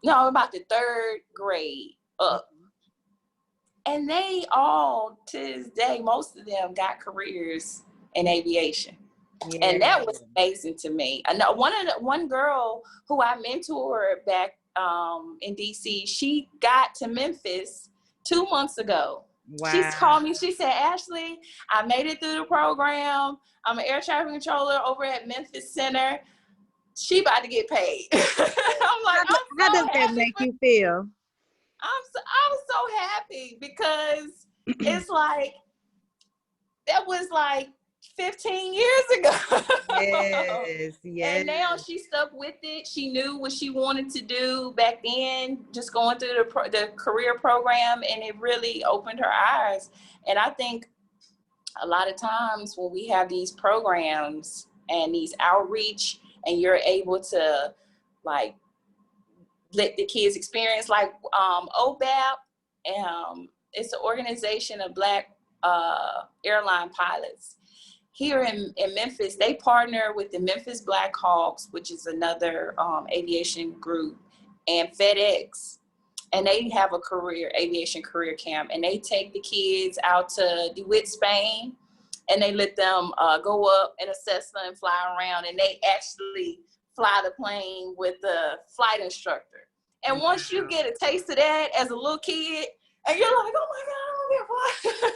[SPEAKER 2] about the third grade up. And they all, to this day, most of them got careers in aviation. Yeah. And that was amazing to me. I know one girl who I mentored back in DC, she got to Memphis 2 months ago. Wow. She called me. She said, Ashley, I made it through the program. I'm an air traffic controller over at Memphis Center. She about to get paid. I'm like,
[SPEAKER 1] how does that make you feel?
[SPEAKER 2] I was so happy because it's like, that was like 15 years ago. Yes. And now she stuck with it. She knew what she wanted to do back then, just going through the career program, and it really opened her eyes. And I think a lot of times when we have these programs and these outreach, and you're able to like let the kids experience, like OBAP. It's an organization of Black airline pilots. Here in Memphis, they partner with the Memphis Black Hawks, which is another aviation group, and FedEx. And they have a aviation career camp. And they take the kids out to DeWitt, Spain, and they let them go up in a Cessna and fly around. And they actually fly the plane with the flight instructor. And once you get a taste of that as a little kid, and you're like, oh my God,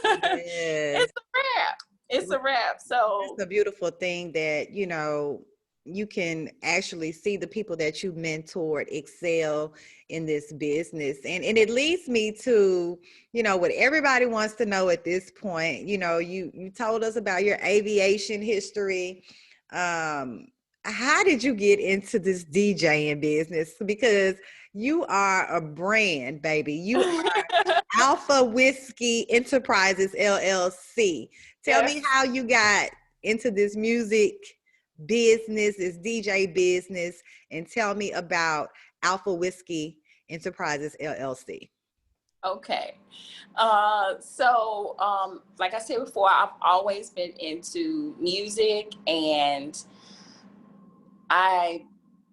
[SPEAKER 2] I don't get It's a wrap. It's a wrap. So
[SPEAKER 1] it's a beautiful thing that, you know, you can actually see the people that you mentored excel in this business. And it leads me to, you know, what everybody wants to know at this point. You know, you told us about your aviation history. How did you get into this DJing business? Because you are a brand, baby. You are Alpha Whiskey Enterprises, LLC. Tell me how you got into this music business, this DJ business, and tell me about Alpha Whiskey Enterprises, LLC.
[SPEAKER 2] Okay. Like I said before, I've always been into music, and I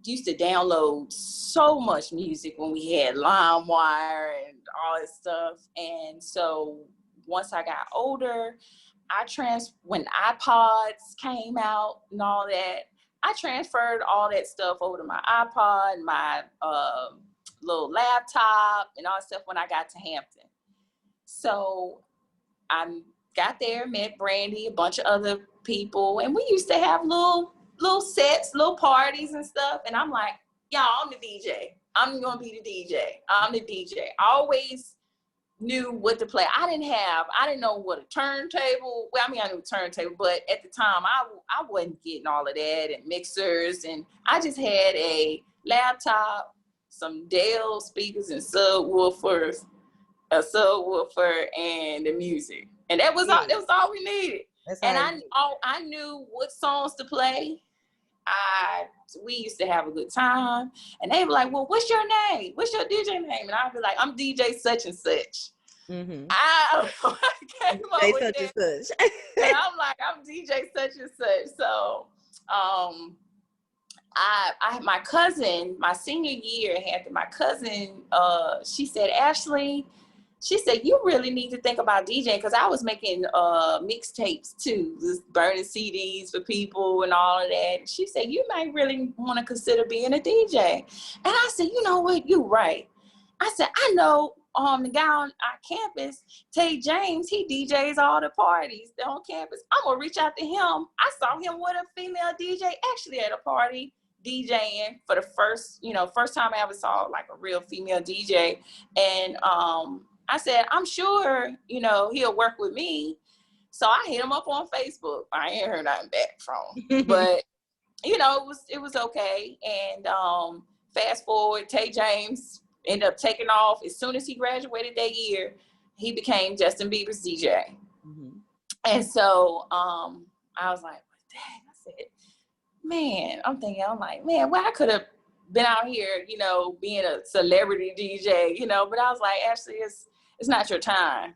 [SPEAKER 2] used to download so much music when we had LimeWire and all this stuff. And so once I got older, when iPods came out and all that, I transferred all that stuff over to my iPod, my little laptop, and all that stuff when I got to Hampton. So I got there, met Brandy, a bunch of other people, and we used to have little sets, little parties and stuff. And I'm like, y'all, I'm the DJ. I'm gonna be the DJ. I'm the DJ. I always knew what to play. I didn't know what a turntable. Well, I mean, I knew a turntable, but at the time, I wasn't getting all of that and mixers, and I just had a laptop, some Dell speakers and subwoofers, a subwoofer, and the music, and that was all. That was all we needed. And I knew what songs to play. We used to have a good time, and they were like, well, what's your name? What's your DJ name? And I'd be like, I'm DJ such and such. Mm-hmm. I came up with such that. And such. And I'm like, I'm DJ such and such. So I my cousin, my senior year, my cousin, she said, Ashley, she said, you really need to think about DJing, because I was making mixtapes too, just burning CDs for people and all of that. She said, you might really want to consider being a DJ. And I said, you know what, you're right. I said, I know the guy on our campus, Tay James, he DJs all the parties on campus. I'm going to reach out to him. I saw him with a female DJ actually at a party DJing for the first time I ever saw like a real female DJ. And I said, I'm sure, he'll work with me. So I hit him up on Facebook. I ain't heard nothing back from him. But, it was okay. And fast forward, Tay James ended up taking off. As soon as he graduated that year, he became Justin Bieber's DJ. Mm-hmm. And so I was like, dang, I said, man, I'm like, man, well, I could have been out here, being a celebrity DJ, but I was like, actually, it's not your time,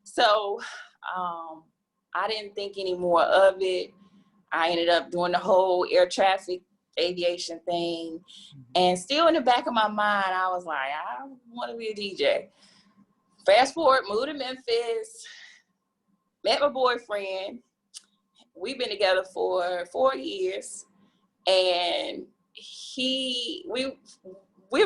[SPEAKER 2] So I didn't think any more of it. I ended up doing the whole air traffic aviation thing. And still in the back of my mind, I was like, I want to be a DJ. Fast forward, moved to Memphis, met my boyfriend. We've been together for 4 years. And we're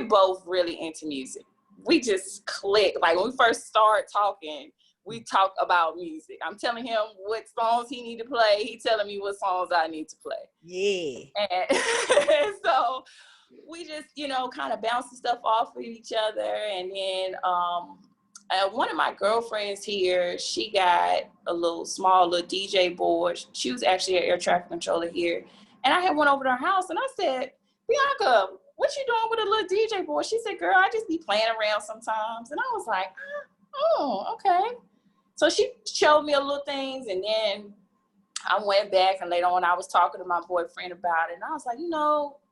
[SPEAKER 2] both really into music. We just click. Like when we first started talking, we talk about music. I'm telling him what songs he need to play. He telling me what songs I need to play. Yeah. And so we just, kind of bouncing stuff off of each other. And then one of my girlfriends here, she got a small little DJ board. She was actually an air traffic controller here. And I had went over to her house and I said, Bianca, what you doing with a little DJ board? She said, girl, I just be playing around sometimes. And I was like, oh, okay. So she showed me a little things, and then I went back, and later on I was talking to my boyfriend about it, and I was like,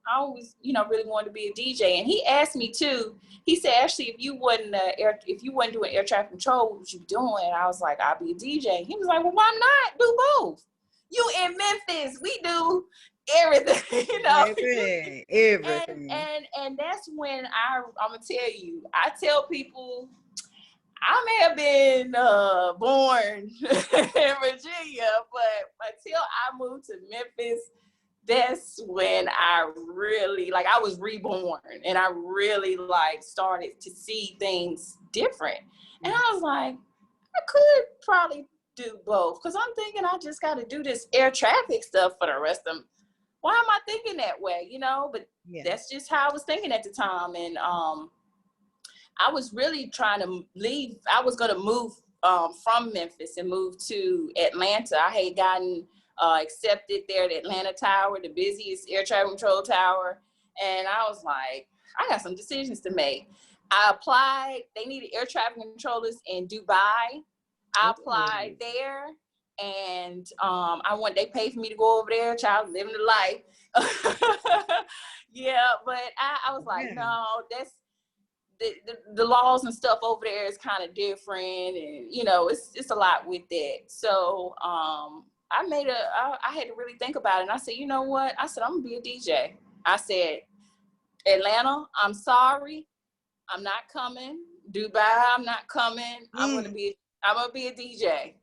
[SPEAKER 2] I always, really wanted to be a DJ. And he asked me too. He said, actually, if you wasn't doing air traffic control, what would you be doing? And I was like, I'll be a DJ. He was like, well, why not do both? You in Memphis, we do everything,
[SPEAKER 1] Everything.
[SPEAKER 2] And that's when I'm gonna tell you. I tell people I may have been born in Virginia, but until I moved to Memphis, that's when I really, I was reborn, and I really started to see things different. And I was like, I could probably do both, because I'm thinking I just got to do this air traffic stuff for the rest of them. Why am I thinking that way? But that's just how I was thinking at the time. And I was really trying to leave. I was going to move from Memphis and move to Atlanta. I had gotten accepted there at Atlanta Tower, the busiest air traffic control tower. And I was like, I got some decisions to make. I applied. They needed air traffic controllers in Dubai. I applied there, and they paid for me to go over there, child, living the life. Yeah, but I was like, no, that's the laws and stuff over there is kind of different, and it's a lot with that. So I had to really think about it, and I said, you know what? I said, I'm gonna be a DJ. I said, Atlanta, I'm sorry, I'm not coming. Dubai, I'm not coming. I'm gonna be a DJ.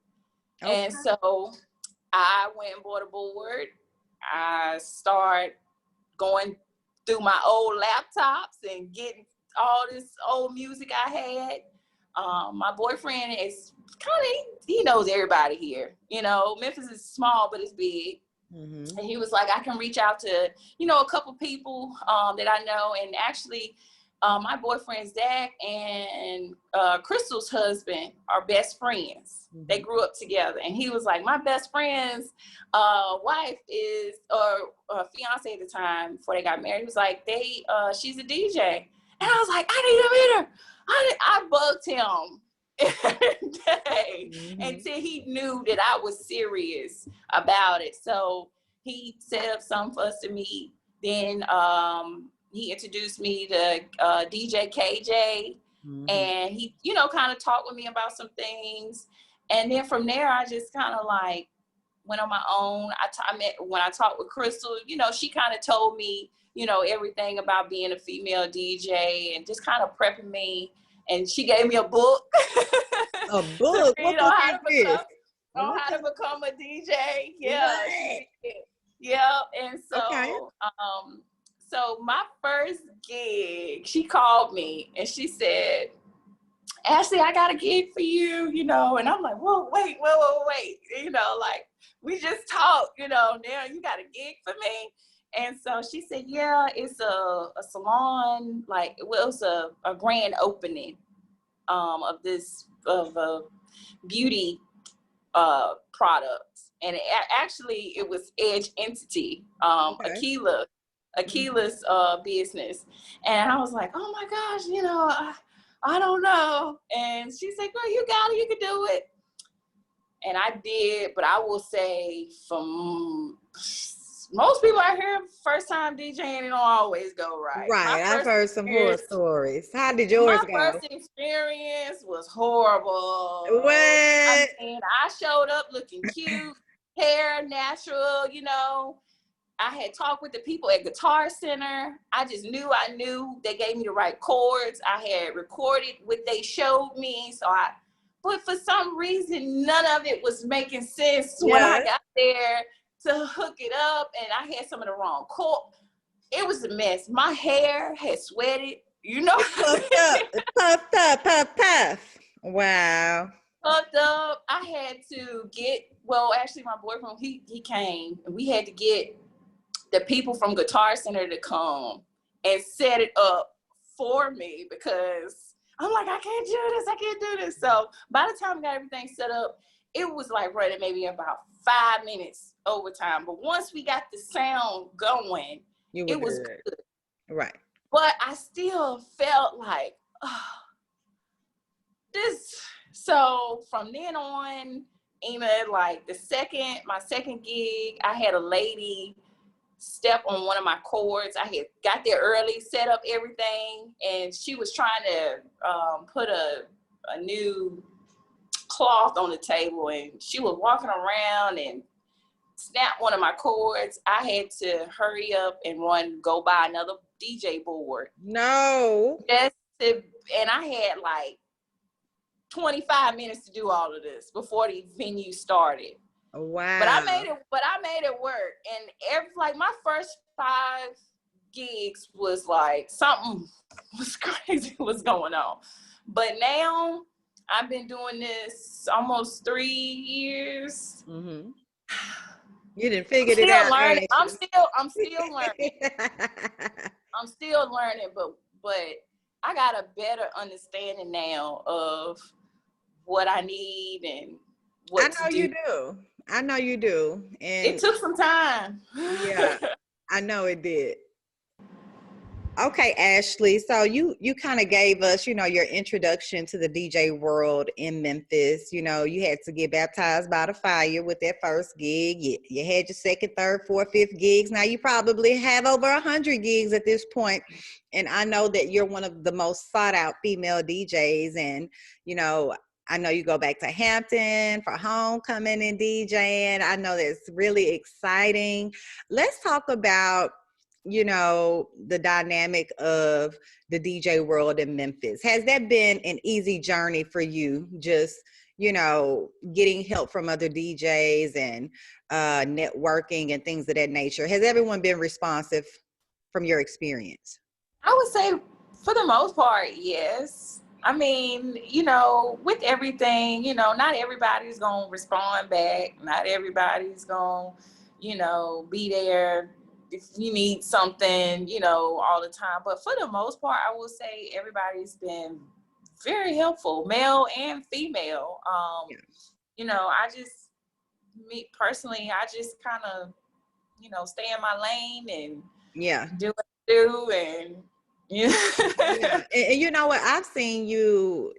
[SPEAKER 2] And so I went and bought a board. I started going through my old laptops and getting all this old music I had. My boyfriend is he knows everybody here. Memphis is small, but it's big. Mm-hmm. And he was like, I can reach out to, a couple people that I know. And actually, my boyfriend Zach and Crystal's husband are best friends. Mm-hmm. They grew up together. And he was like, my best friend's wife is, or fiance at the time before they got married, he was like, she's a DJ. And I was like, I need to meet her. I bugged him every day, mm-hmm. until he knew that I was serious about it. So he set up something for us to meet. Then he introduced me to DJ KJ, mm-hmm. and he, kind of talked with me about some things. And then from there, I just kind of went on my own. When I talked with Crystal, she kind of told me, everything about being a female DJ and just kind of prepping me. And she gave me a book.
[SPEAKER 1] A book? What book
[SPEAKER 2] how to become a DJ. Yeah. Yeah. And so, so my first gig, she called me and she said, Ashley, I got a gig for you, and I'm like, whoa, wait. We just talked, now you got a gig for me. And so she said, yeah, it's a salon, it was a grand opening of beauty products. And actually it was Edge Entity, Akila's business. And I was like, oh my gosh, I don't know. And she said, girl, you got it, you can do it. And I did, but I will say from most people out here, first time DJing, it don't always go right.
[SPEAKER 1] Right, I've heard some horror stories. How did yours go?
[SPEAKER 2] My first experience was horrible.
[SPEAKER 1] What?
[SPEAKER 2] I showed up looking cute, hair natural, I had talked with the people at Guitar Center. I just knew they gave me the right chords. I had recorded what they showed me. But for some reason, none of it was making sense when I got there to hook it up, and I had some of the wrong chords. It was a mess. My hair had sweated,
[SPEAKER 1] Puffed up. Wow.
[SPEAKER 2] Puffed up. I had to actually my boyfriend, he came, and we had to get the people from Guitar Center to come and set it up for me, because I'm like, I can't do this. So by the time I got everything set up, it was running maybe about 5 minutes overtime. But once we got the sound going, it was good.
[SPEAKER 1] Right.
[SPEAKER 2] But I still felt this. So from then on, Ina, like my second gig, I had a lady step on one of my cords. I had got there early, set up everything, and she was trying to put a new cloth on the table, and she was walking around and snapped one of my cords. I had to hurry up and go buy another DJ board.
[SPEAKER 1] No.
[SPEAKER 2] And I had like 25 minutes to do all of this before the venue started.
[SPEAKER 1] Wow.
[SPEAKER 2] But I made it work. And like my first 5 gigs was like something was crazy was going on. But now I've been doing this almost 3 years.
[SPEAKER 1] Mm-hmm. You didn't figure it out.
[SPEAKER 2] Learning. I'm still learning. I'm still learning, but I got a better understanding now of what I need and what to do.
[SPEAKER 1] I know you do. And
[SPEAKER 2] it took some time.
[SPEAKER 1] Yeah, I know it did. Okay, Ashley. So you kind of gave us, your introduction to the DJ world in Memphis. You had to get baptized by the fire with that first gig. You had your second, third, fourth, fifth gigs. Now you probably have over 100 gigs at this point. And I know that you're one of the most sought out female DJs. And, I know you go back to Hampton for homecoming and DJing. I know that's really exciting. Let's talk about the dynamic of the DJ world in Memphis. Has that been an easy journey for you? Just, getting help from other DJs and networking and things of that nature. Has everyone been responsive from your experience?
[SPEAKER 2] I would say for the most part, yes. I mean, with everything, not everybody's going to respond back. Not everybody's going to, be there if you need something, all the time. But for the most part, I will say everybody's been very helpful, male and female. Me personally, I just kind of, stay in my lane and do what I do and
[SPEAKER 1] yeah. And you know what? I've seen you,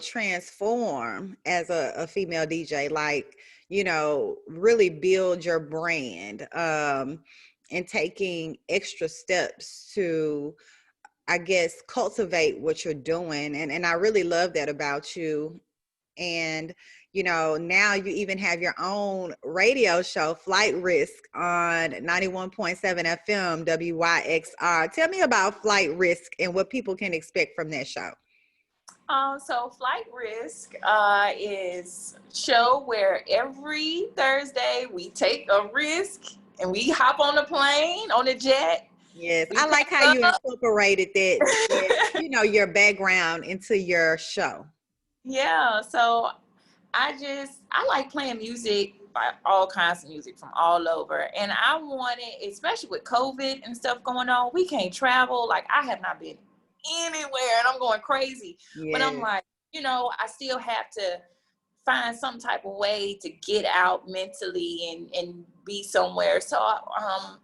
[SPEAKER 1] transform as a female DJ, like, really build your brand. And taking extra steps to, I guess, cultivate what you're doing. And I really love that about you. And, now you even have your own radio show, Flight Risk, on 91.7 FM, WYXR. Tell me about Flight Risk and what people can expect from that show.
[SPEAKER 2] So Flight Risk is a show where every Thursday we take a risk and we hop on the plane, on the jet.
[SPEAKER 1] Yes, I like how you incorporated that, your background into your show.
[SPEAKER 2] Yeah, so I like playing music, all kinds of music from all over. And I wanted, especially with COVID and stuff going on, we can't travel. Like I have not been anywhere and I'm going crazy. Yes. But I'm like, I still have to find some type of way to get out mentally and be somewhere. So, I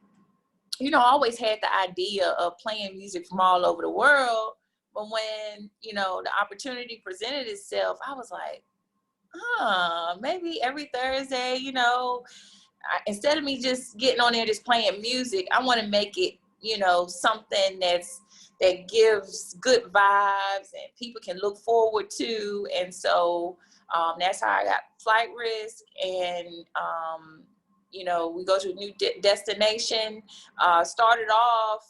[SPEAKER 2] always had the idea of playing music from all over the world. But when, the opportunity presented itself, I was like, maybe every Thursday, instead of me just getting on there just playing music, I want to make it, something that gives good vibes and people can look forward to. And so that's how I got Flight Risk. And, we go to a new destination. Started off,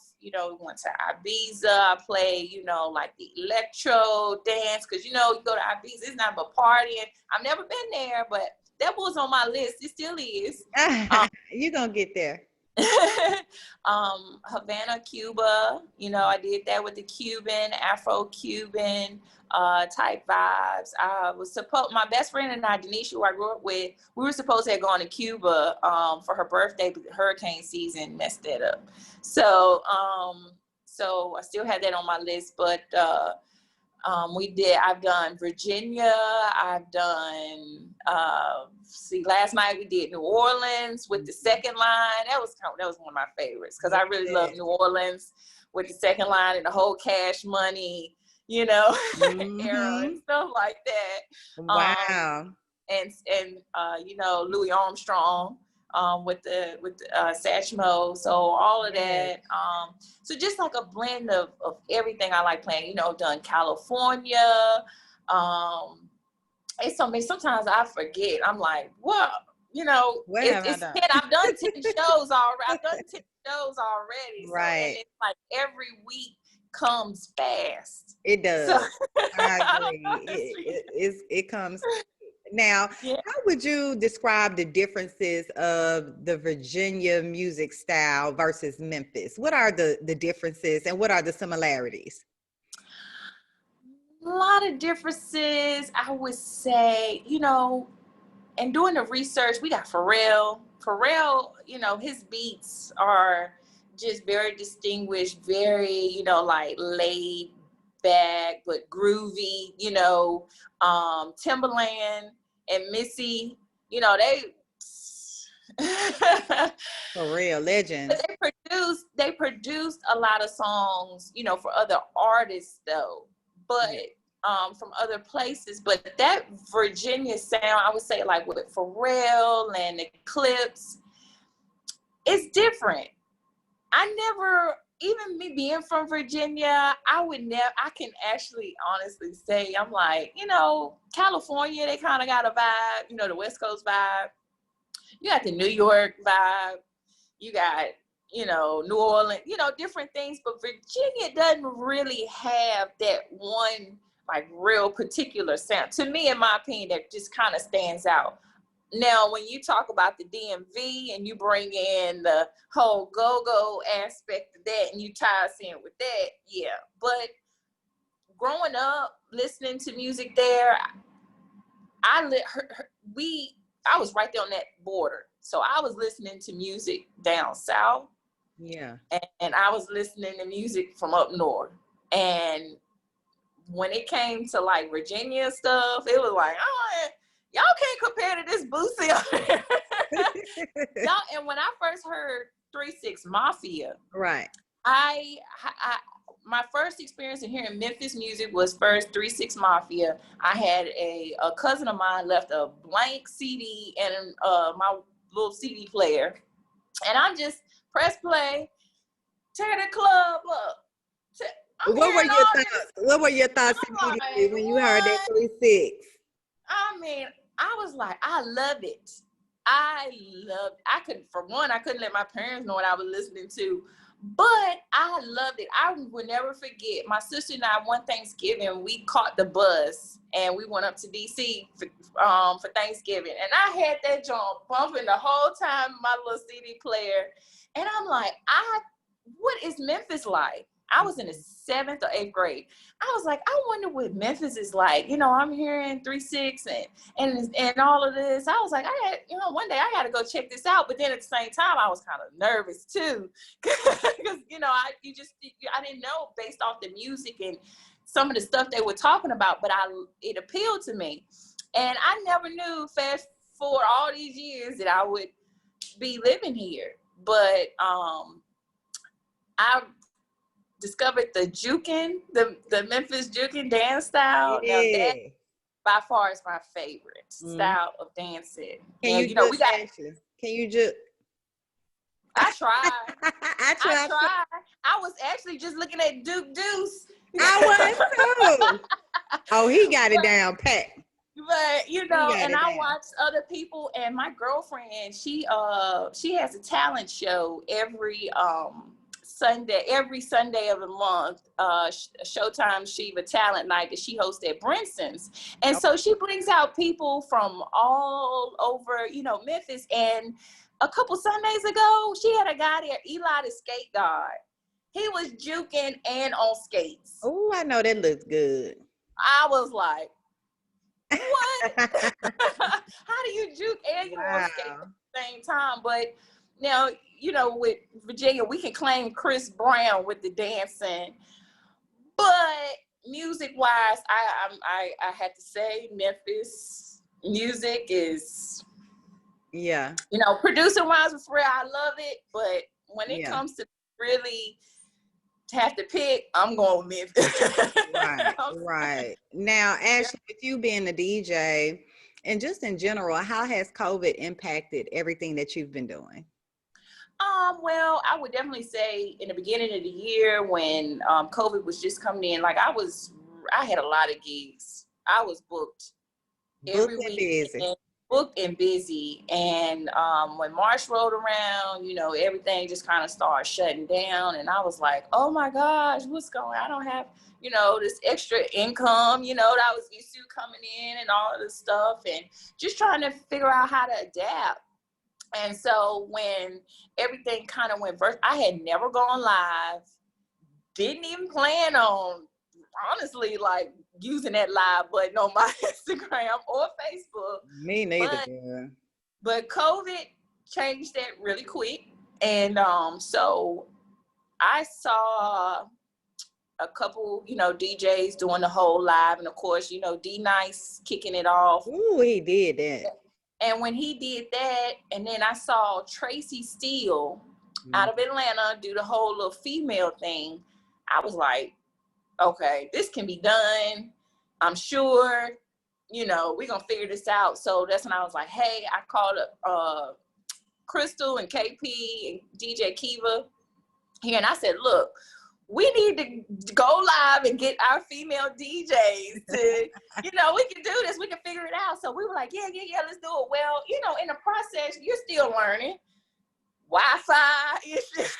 [SPEAKER 2] went to Ibiza. I played, like the electro dance. Because, you go to Ibiza, it's not but partying. I've never been there, but that was on my list. It still is.
[SPEAKER 1] You're going to get there.
[SPEAKER 2] Havana, Cuba, I did that with the Cuban, Afro-Cuban type vibes. My best friend and I, Denisha, who I grew up with, we were supposed to have gone to Cuba for her birthday, but the hurricane season messed that up. So I still had that on my list, but I've done Virginia, I've done, last night we did New Orleans with the second line. That was one of my favorites because I really love New Orleans with the second line and the whole Cash Money, era and stuff like that.
[SPEAKER 1] Wow.
[SPEAKER 2] and you know, Louis Armstrong, with the Satchmo, so all of that. So just like a blend of everything I like playing. You know, done California. It's something. Sometimes I forget. I'm like, what? You know, it's 10. I've done 10 shows already. I've done 10 shows already.
[SPEAKER 1] Right.
[SPEAKER 2] So, and it's like every week comes fast.
[SPEAKER 1] It does.
[SPEAKER 2] So,
[SPEAKER 1] I agree. It comes. Now, how would you describe the differences of the Virginia music style versus Memphis? What are the differences and what are the similarities?
[SPEAKER 2] A lot of differences, I would say, you know, and doing the research, we got Pharrell. Pharrell, you know, his beats are just very distinguished, very, you know, like laid back, but groovy, you know. Timbaland and Missy, you know, they
[SPEAKER 1] For real, legends.
[SPEAKER 2] But they produced a lot of songs, you know, for other artists though. But from other places, but that Virginia sound, I would say, like with Pharrell and Eclipse, it's different. I never, even me being from Virginia, I can actually honestly say, I'm like, you know, California, they kind of got a vibe, you know, the West Coast vibe. You got the New York vibe. You got, you know, New Orleans, you know, different things, but Virginia doesn't really have that one like real particular sound. To me, in my opinion, that just kind of stands out. Now, when you talk about the DMV and you bring in the whole go-go aspect of that and you tie us in with that, yeah. But growing up, listening to music there, I was right there on that border. So I was listening to music down south.
[SPEAKER 1] Yeah.
[SPEAKER 2] And I was listening to music from up north. And when it came to like Virginia stuff, it was like, oh, y'all can't compare to this Boosie out here. And when I first heard 3-6 Mafia,
[SPEAKER 1] right,
[SPEAKER 2] I my first experience in hearing Memphis music was first 3-6 Mafia. I had a cousin of mine left a blank CD and my little CD player, and I just press play, tear the club up.
[SPEAKER 1] What were your thoughts immediately when you heard that 3-6?
[SPEAKER 2] I mean, I was like, I love it. I couldn't let my parents know what I was listening to, but I loved it. I will never forget. My sister and I, one Thanksgiving, we caught the bus and we went up to DC for Thanksgiving, and I had that joint bumping the whole time, my little CD player, and I'm like, what is Memphis like? I was in the 7th or 8th grade. I was like, I wonder what Memphis is like. You know, I'm hearing 3-6 and all of this. I was like, one day I got to go check this out. But then at the same time, I was kind of nervous too, because you know, I didn't know based off the music and some of the stuff they were talking about, but it appealed to me, and I never knew. Fast forward all these years that I would be living here, but I discovered the juking, the Memphis juking dance style.
[SPEAKER 1] Yeah.
[SPEAKER 2] Now that by far is my favorite style of dancing.
[SPEAKER 1] Can you just?
[SPEAKER 2] I tried.
[SPEAKER 1] I tried.
[SPEAKER 2] I was actually just looking at Duke Deuce.
[SPEAKER 1] I was too. Oh, he got it down pat.
[SPEAKER 2] But you know, and I watched other people, and my girlfriend, she has a talent show every Sunday of the month, Showtime Shiva Talent Night that she hosts at Brinson's. And so she brings out people from all over, you know, Memphis. And a couple Sundays ago, she had a guy there, Eli the Skate God. He was juking and on skates.
[SPEAKER 1] Oh, I know that looks good.
[SPEAKER 2] I was like, what? How do you juke and you on skate at the same time? But now, you know, with Virginia, we can claim Chris Brown with the dancing, but music-wise, I had to say Memphis music is,
[SPEAKER 1] you
[SPEAKER 2] know, producer-wise with Pharrell, I love it, but when it comes to really have to pick, I'm going with Memphis.
[SPEAKER 1] Right. Now, Ashley, with you being a DJ, And just in general, how has COVID impacted everything that you've been doing?
[SPEAKER 2] Well, I would definitely say in the beginning of the year when COVID was just coming in, like I had a lot of gigs. I was booked every
[SPEAKER 1] Booked and
[SPEAKER 2] week
[SPEAKER 1] busy.
[SPEAKER 2] and booked and busy. And when March rolled around, everything just kind of started shutting down. And I was like, oh my gosh, what's going on? I don't have, this extra income, that I was used to coming in and all of this stuff, and just trying to figure out how to adapt. And so when everything kind of went virtual, I had never gone live, didn't even plan on, honestly, like using that live button on my Instagram or Facebook.
[SPEAKER 1] Me neither, girl.
[SPEAKER 2] But COVID changed that really quick. And so I saw a couple, DJs doing the whole live. And of course, D Nice kicking it off.
[SPEAKER 1] Ooh, he did that.
[SPEAKER 2] And when he did that, and then I saw Tracy Steele out of Atlanta do the whole little female thing, I was like, okay, this can be done. I'm sure, we're going to figure this out. So that's when I was like, hey, I called up Crystal and KP and DJ Kiva here. And I said, look, we need to go live and get our female DJs to, we can do this. We can figure it out. So we were like, yeah, let's do it. Well, in the process, you're still learning. Wi-Fi issues.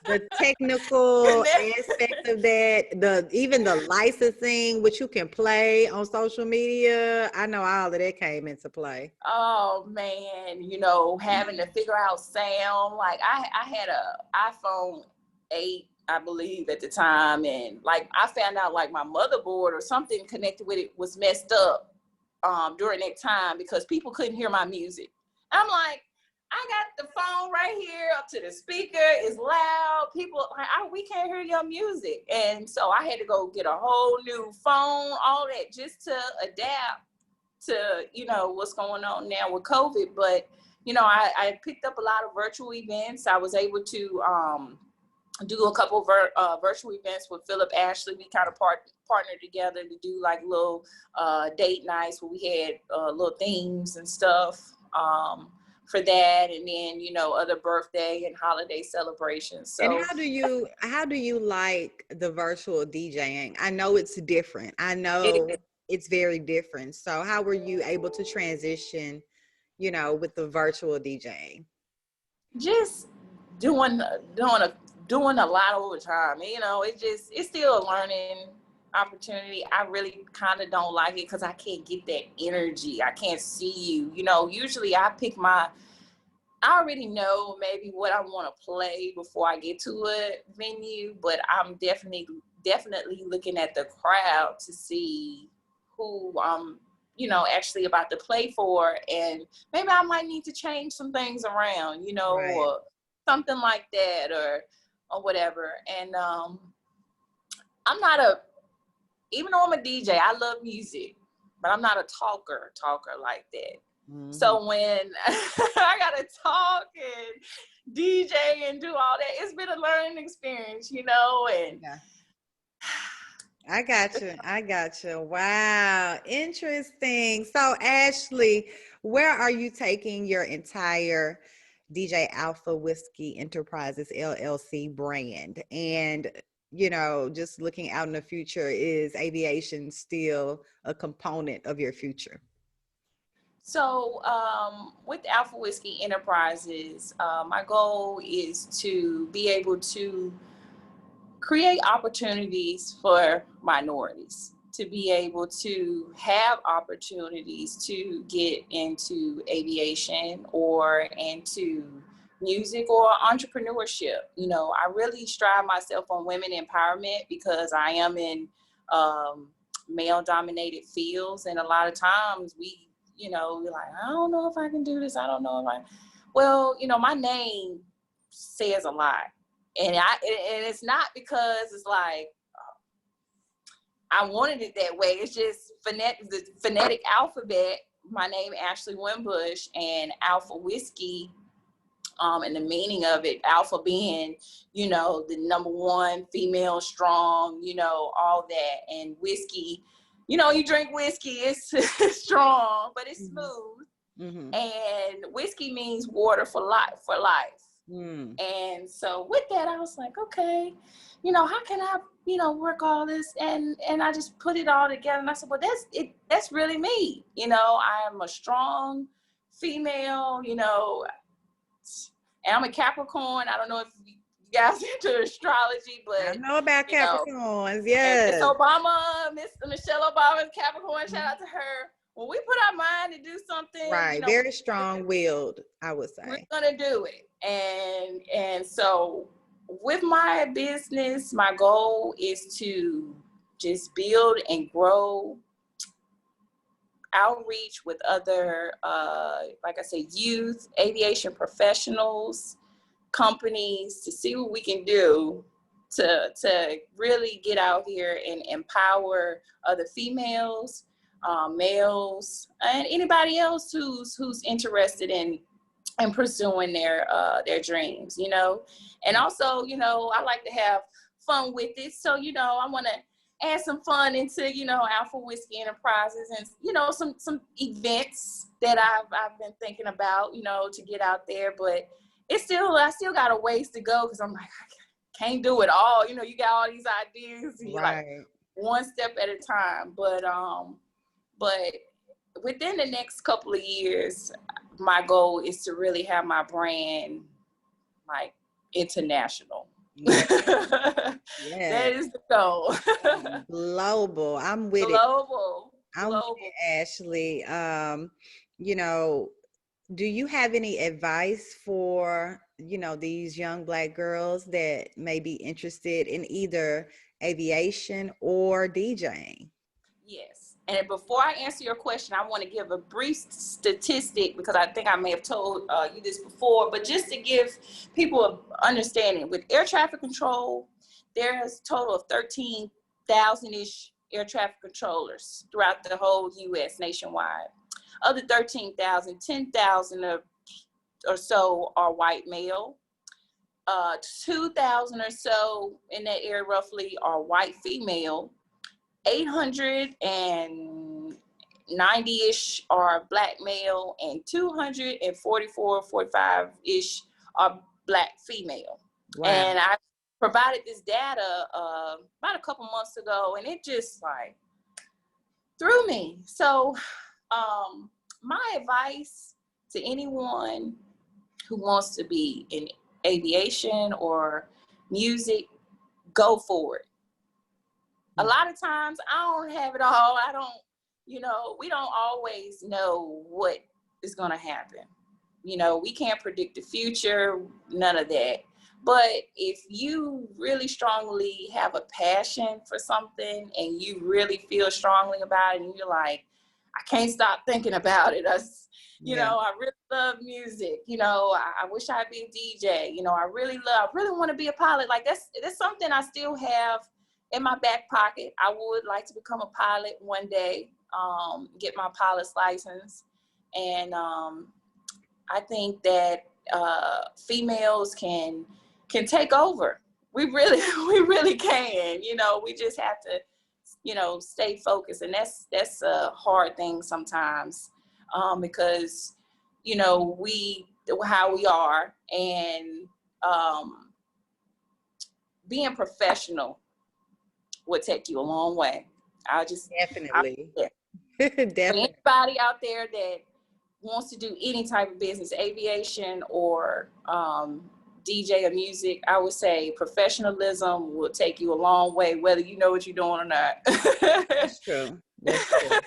[SPEAKER 1] The technical aspect of that, even the licensing, which you can play on social media. I know all of that came into play.
[SPEAKER 2] Oh man, having to figure out sound. Like I had a iPhone 8, I believe, at the time, and like I found out like my motherboard or something connected with it was messed up during that time because people couldn't hear my music. I'm like, I got the phone right here up to the speaker. It's loud. People, we can't hear your music. And so I had to go get a whole new phone, all that, just to adapt to, what's going on now with COVID. But, I picked up a lot of virtual events. I was able to do a couple of virtual events with Philip Ashley. We kind of partnered together to do like little date nights where we had little themes and stuff. For that, and then other birthday and holiday celebrations. So,
[SPEAKER 1] and how do you like the virtual DJing? I know it's different. I know it's very different. So how were you able to transition, with the virtual DJing?
[SPEAKER 2] Just doing a lot over time. It's still a learning opportunity. I really kind of don't like it because I can't get that energy. I can't see you. Usually I already know maybe what I want to play before I get to a venue, but I'm definitely looking at the crowd to see who I'm, actually about to play for, and maybe I might need to change some things around,
[SPEAKER 1] Right.
[SPEAKER 2] or something like that, or whatever. And I'm not even though I'm a DJ, I love music, but I'm not a talker like that. Mm-hmm. So when I gotta talk and DJ and do all that, it's been a learning experience, and
[SPEAKER 1] yeah. I got you. Wow. Interesting. So Ashley, where are you taking your entire DJ Alpha Whiskey Enterprises LLC brand? And just looking out in the future, is aviation still a component of your future?
[SPEAKER 2] So with Alpha Whiskey Enterprises, my goal is to be able to create opportunities for minorities, to be able to have opportunities to get into aviation or into music or entrepreneurship. I really strive myself on women empowerment because I am in male dominated fields, and a lot of times we're like, I don't know if I can do this. I don't know if my name says a lot. And it's not because it's like I wanted it that way. It's just the phonetic alphabet. My name Ashley Wimbush, and Alpha Whiskey, and the meaning of it. Alpha being, the number one female strong, all that, and whiskey you drink whiskey, it's strong, but it's
[SPEAKER 1] Mm-hmm.
[SPEAKER 2] smooth.
[SPEAKER 1] Mm-hmm.
[SPEAKER 2] And whiskey means water for life.
[SPEAKER 1] Mm.
[SPEAKER 2] And so with that, I was like, okay, how can I, work all this? And I just put it all together. And I said, well, that's it. That's really me. I am a strong female, and I'm a Capricorn. I don't know if you guys into astrology,
[SPEAKER 1] I
[SPEAKER 2] but
[SPEAKER 1] know about Capricorns.
[SPEAKER 2] and
[SPEAKER 1] Yes.
[SPEAKER 2] Miss Obama, Miss Michelle Obama's Capricorn, shout out to her. When we put our mind to do something,
[SPEAKER 1] Right. Very strong-willed, I would
[SPEAKER 2] we're
[SPEAKER 1] say.
[SPEAKER 2] gonna do it. And so with my business, my goal is to just build and grow outreach with other, like I said, youth, aviation professionals, companies, to see what we can do to really get out here and empower other females, males, and anybody else who's interested in pursuing their dreams, and also, I like to have fun with it. So, I want to add some fun into, Alpha Whiskey Enterprises, and, some events that I've been thinking about, to get out there, but I still got a ways to go, because I'm like, I can't do it all. You got all these ideas, and you're like one step at a time. But within the next couple of years, my goal is to really have my brand like international.
[SPEAKER 1] Yeah.
[SPEAKER 2] That is the goal.
[SPEAKER 1] Global. I'm with
[SPEAKER 2] Global.
[SPEAKER 1] it. I'm with it, Ashley. Do you have any advice for, these young Black girls that may be interested in either aviation or DJing?
[SPEAKER 2] Yes. And before I answer your question, I want to give a brief statistic, because I think I may have told you this before, but just to give people an understanding. With air traffic control, there's a total of 13,000-ish air traffic controllers throughout the whole U.S. nationwide. Of the 13,000, 10,000 or so are white male. 2,000 or so in that area roughly are white female. 890-ish are Black male, and 244, 45-ish are Black female.
[SPEAKER 1] Wow.
[SPEAKER 2] And I provided this data about a couple months ago, and it just like threw me. So my advice to anyone who wants to be in aviation or music, go for it. A lot of times I don't have it all. We don't always know what is going to happen. We can't predict the future, none of that. But if you really strongly have a passion for something and you really feel strongly about it, and you're like, I can't stop thinking about it. I really love music. I wish I'd be a DJ. I really want to be a pilot. Like that's something I still have in my back pocket. I would like to become a pilot one day, get my pilot's license. And I think that females can take over. We really can. We just have to, stay focused. And that's a hard thing sometimes, because, how we are, and being professional would take you a long way.
[SPEAKER 1] Definitely.
[SPEAKER 2] Definitely. Anybody out there that wants to do any type of business, aviation or DJ or music, I would say professionalism will take you a long way, whether you know what you're doing or not.
[SPEAKER 1] That's true. That's true.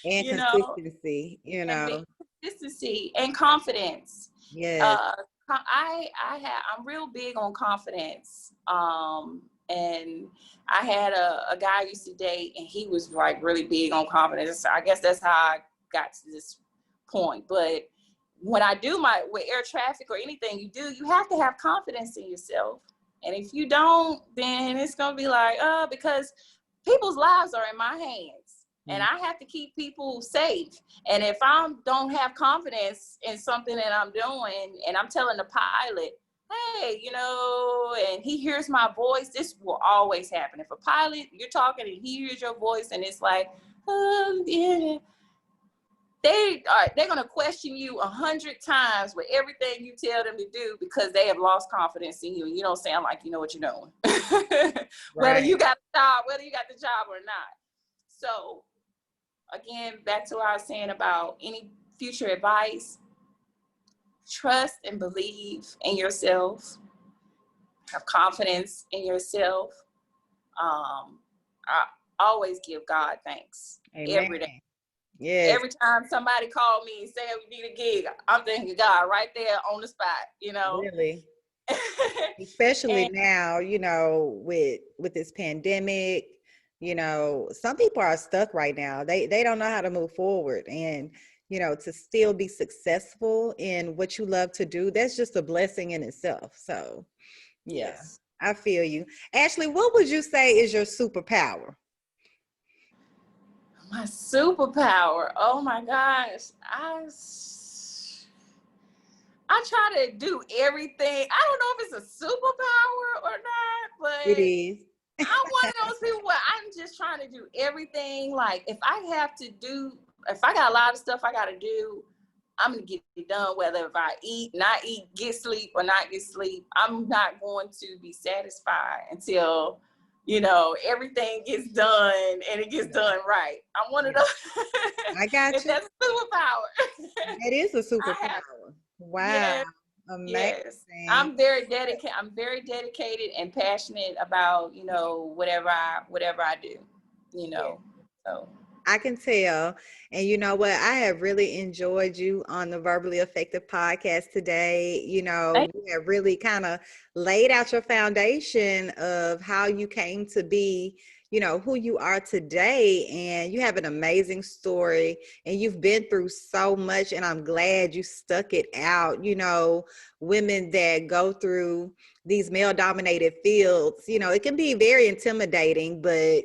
[SPEAKER 1] And consistency,
[SPEAKER 2] And consistency and confidence.
[SPEAKER 1] Yes.
[SPEAKER 2] I'm real big on confidence. And I had a guy I used to date, and he was like really big on confidence. I guess that's how I got to this point. But when I do with air traffic or anything you have to have confidence in yourself. And if you don't, then it's going to be like, because people's lives are in my hands, and I have to keep people safe. And if I don't have confidence in something that I'm doing, and I'm telling the pilot, hey, and he hears my voice, this will always happen. If a pilot, you're talking and he hears your voice and it's like, yeah, they're going to question you 100 times with everything you tell them to do because they have lost confidence in you and you don't sound like you know what you're doing. Whether
[SPEAKER 1] Right.
[SPEAKER 2] you got the job or not. So again, back to what I was saying about any future advice, trust and believe in yourself, have confidence in yourself. I always give God thanks.
[SPEAKER 1] Amen.
[SPEAKER 2] Every day.
[SPEAKER 1] Yes.
[SPEAKER 2] Every time somebody called me and said we need a gig, I'm thanking God right there on the spot,
[SPEAKER 1] Really. Especially
[SPEAKER 2] and
[SPEAKER 1] now, with this pandemic, some people are stuck right now. They don't know how to move forward. And, to still be successful in what you love to do, that's just a blessing in itself. So, yeah,
[SPEAKER 2] yes,
[SPEAKER 1] I feel you. Ashley, what would you say is your superpower?
[SPEAKER 2] my superpower. Oh my gosh. I try to do everything. I don't know if it's a superpower or not,
[SPEAKER 1] It
[SPEAKER 2] but
[SPEAKER 1] is.
[SPEAKER 2] I'm one of those people where I'm just trying to do everything. Like if I got a lot of stuff I got to do, I'm going to get it done. Whether if I eat, not eat, get sleep or not get sleep, I'm not going to be satisfied until, everything gets done and it gets done right. I'm one of those.
[SPEAKER 1] I got
[SPEAKER 2] If
[SPEAKER 1] you.
[SPEAKER 2] that's a superpower.
[SPEAKER 1] That is a
[SPEAKER 2] I have,
[SPEAKER 1] superpower. Wow.
[SPEAKER 2] yes. Yes,
[SPEAKER 1] Amazing.
[SPEAKER 2] I'm very dedicated. I'm very dedicated and passionate about whatever I do.
[SPEAKER 1] Yeah.
[SPEAKER 2] So
[SPEAKER 1] I can tell. And you know what? I have really enjoyed you on the Verbally Effective podcast today.
[SPEAKER 2] thank
[SPEAKER 1] You have really kind of laid out your foundation of how you came to be, who you are today. And you have an amazing story and you've been through so much. And I'm glad you stuck it out. Women that go through these male dominated fields, it can be very intimidating, but,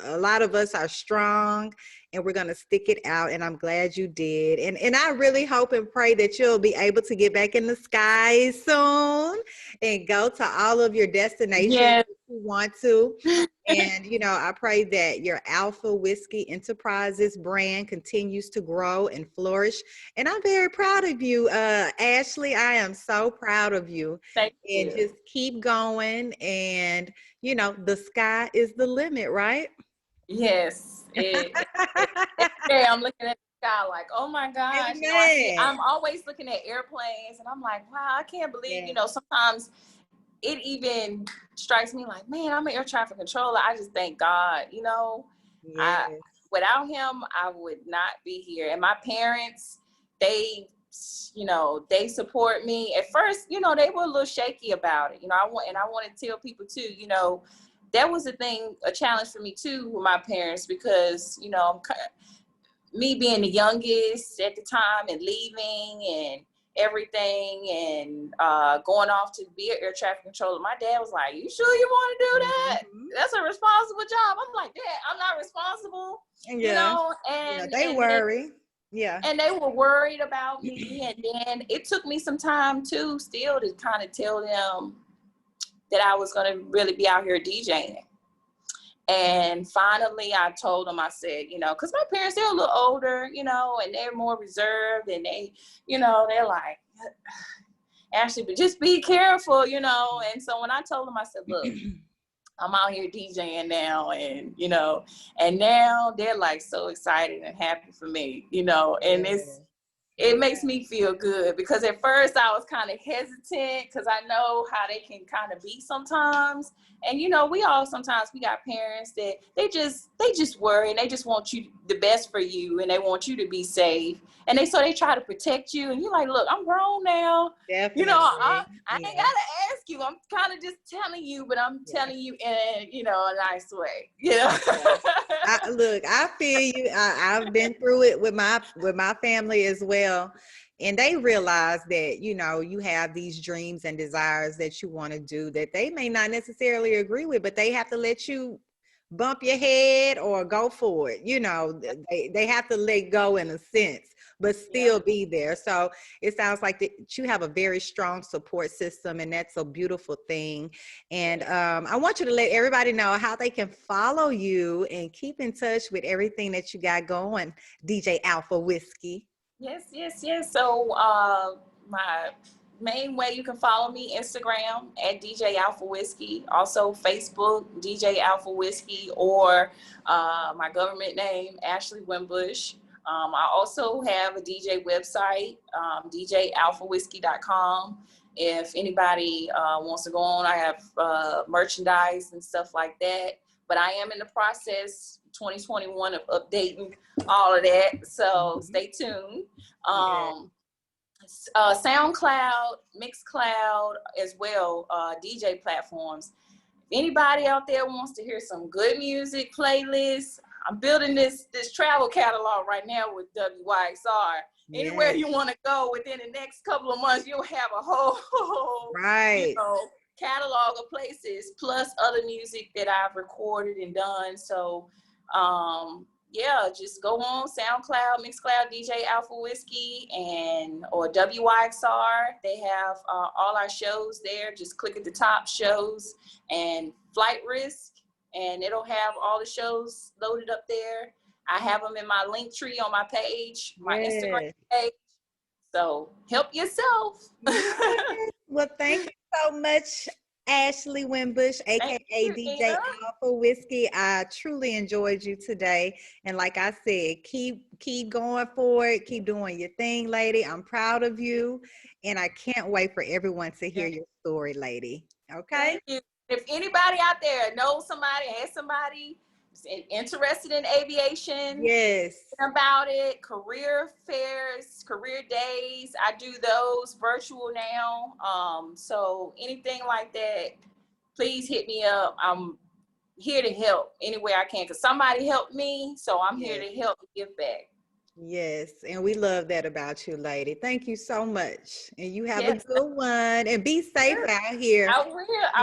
[SPEAKER 1] a lot of us are strong and we're going to stick it out, and I'm glad you did. And I really hope and pray that you'll be able to get back in the sky soon and go to all of your destinations
[SPEAKER 2] yes.
[SPEAKER 1] if you want to. And I pray that your Alpha Whiskey Enterprises brand continues to grow and flourish. And I'm very proud of you, Ashley. I am so proud of you.
[SPEAKER 2] Thank
[SPEAKER 1] And
[SPEAKER 2] you.
[SPEAKER 1] just keep going, and the sky is the limit, right?
[SPEAKER 2] Yes. Every day I'm looking at the sky like, oh my gosh.
[SPEAKER 1] Amen.
[SPEAKER 2] I'm always looking at airplanes and I'm like, wow, I can't believe,
[SPEAKER 1] Yeah.
[SPEAKER 2] sometimes it even strikes me like, man, I'm an air traffic controller. I just thank God, I
[SPEAKER 1] Yes.
[SPEAKER 2] without him, I would not be here. And my parents, they, they support me. At first, they were a little shaky about it. I want to tell people too, that was a challenge for me too with my parents because, me being the youngest at the time and leaving and everything and going off to be an air traffic controller, my dad was like, you sure you want to do that?
[SPEAKER 1] Mm-hmm.
[SPEAKER 2] That's a responsible job. I'm like, Dad, I'm not responsible,
[SPEAKER 1] Yeah. Yeah, they worry. Yeah.
[SPEAKER 2] and they were worried about me. And then it took me some time too still to kind of tell them that I was going to really be out here DJing. And finally, I told them, I said, because my parents, they're a little older, and they're more reserved, and they're like, Ashley, but just be careful, And so when I told them, I said, look, I'm out here DJing now, and now they're like so excited and happy for me, and it makes me feel good because at first I was kind of hesitant because I know how they can kind of be sometimes. And, sometimes we got parents that they just worry and they just want you the best for you and they want you to be safe. And so they try to protect you and you're like, look, I'm grown now.
[SPEAKER 1] Definitely.
[SPEAKER 2] I ain't got to ask you. I'm kind of just telling you, but I'm telling you in, a nice way,
[SPEAKER 1] Look, I feel you. I've been through it with my family as well. And they realize that, you have these dreams and desires that you want to do that they may not necessarily agree with, but they have to let you bump your head or go for it. You know, they have to let go in a sense, but still be there. So it sounds like that you have a very strong support system, and that's a beautiful thing. And I want you to let everybody know how they can follow you and keep in touch with everything that you got going, DJ Alpha Whiskey.
[SPEAKER 2] Yes. So my main way you can follow me, Instagram at DJ Alpha Whiskey. Also Facebook, DJ Alpha Whiskey, or my government name, Ashley Wimbush. I also have a DJ website, djalphawhiskey.com. If anybody wants to go on, I have merchandise and stuff like that. But I am in the process, 2021, of updating all of that. So stay tuned. SoundCloud, Mixcloud as well, DJ platforms. If anybody out there wants to hear some good music playlists, I'm building this travel catalog right now with WYXR. Anywhere you want to go within the next couple of months, you'll have a whole catalog of places, plus other music that I've recorded and done. So just go on SoundCloud, Mixcloud, DJ Alpha Whiskey, or WYXR. They have all our shows there. Just click at the top, shows and flight risk, and it'll have all the shows loaded up there. I have them in my link tree on my page, my Instagram page. So help yourself.
[SPEAKER 1] Well, thank you so much, Ashley Wimbush, aka DJ Alpha Whiskey. I truly enjoyed you today, and like I said, keep going for it, keep doing your thing, lady. I'm proud of you, and I can't wait for everyone to hear your story, lady. Okay.
[SPEAKER 2] Thank you. If anybody out there knows somebody, has somebody interested in aviation, about it, career fairs, career days, I do those virtual now. So anything like that, please hit me up. I'm here to help any way I can, because somebody helped me, so I'm here to help give back.
[SPEAKER 1] Yes, and we love that about you, lady. Thank you so much, and you have a good one, and be safe out here.
[SPEAKER 2] I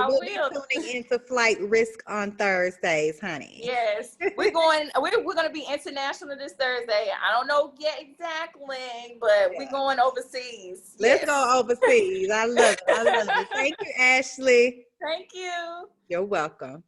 [SPEAKER 2] will.
[SPEAKER 1] Be tuning into Flight Risk on Thursdays, honey.
[SPEAKER 2] Yes, we're going to be international this Thursday. I don't know yet exactly, but we're going overseas.
[SPEAKER 1] Let's go overseas. I love it. Thank you, Ashley.
[SPEAKER 2] Thank you.
[SPEAKER 1] You're welcome.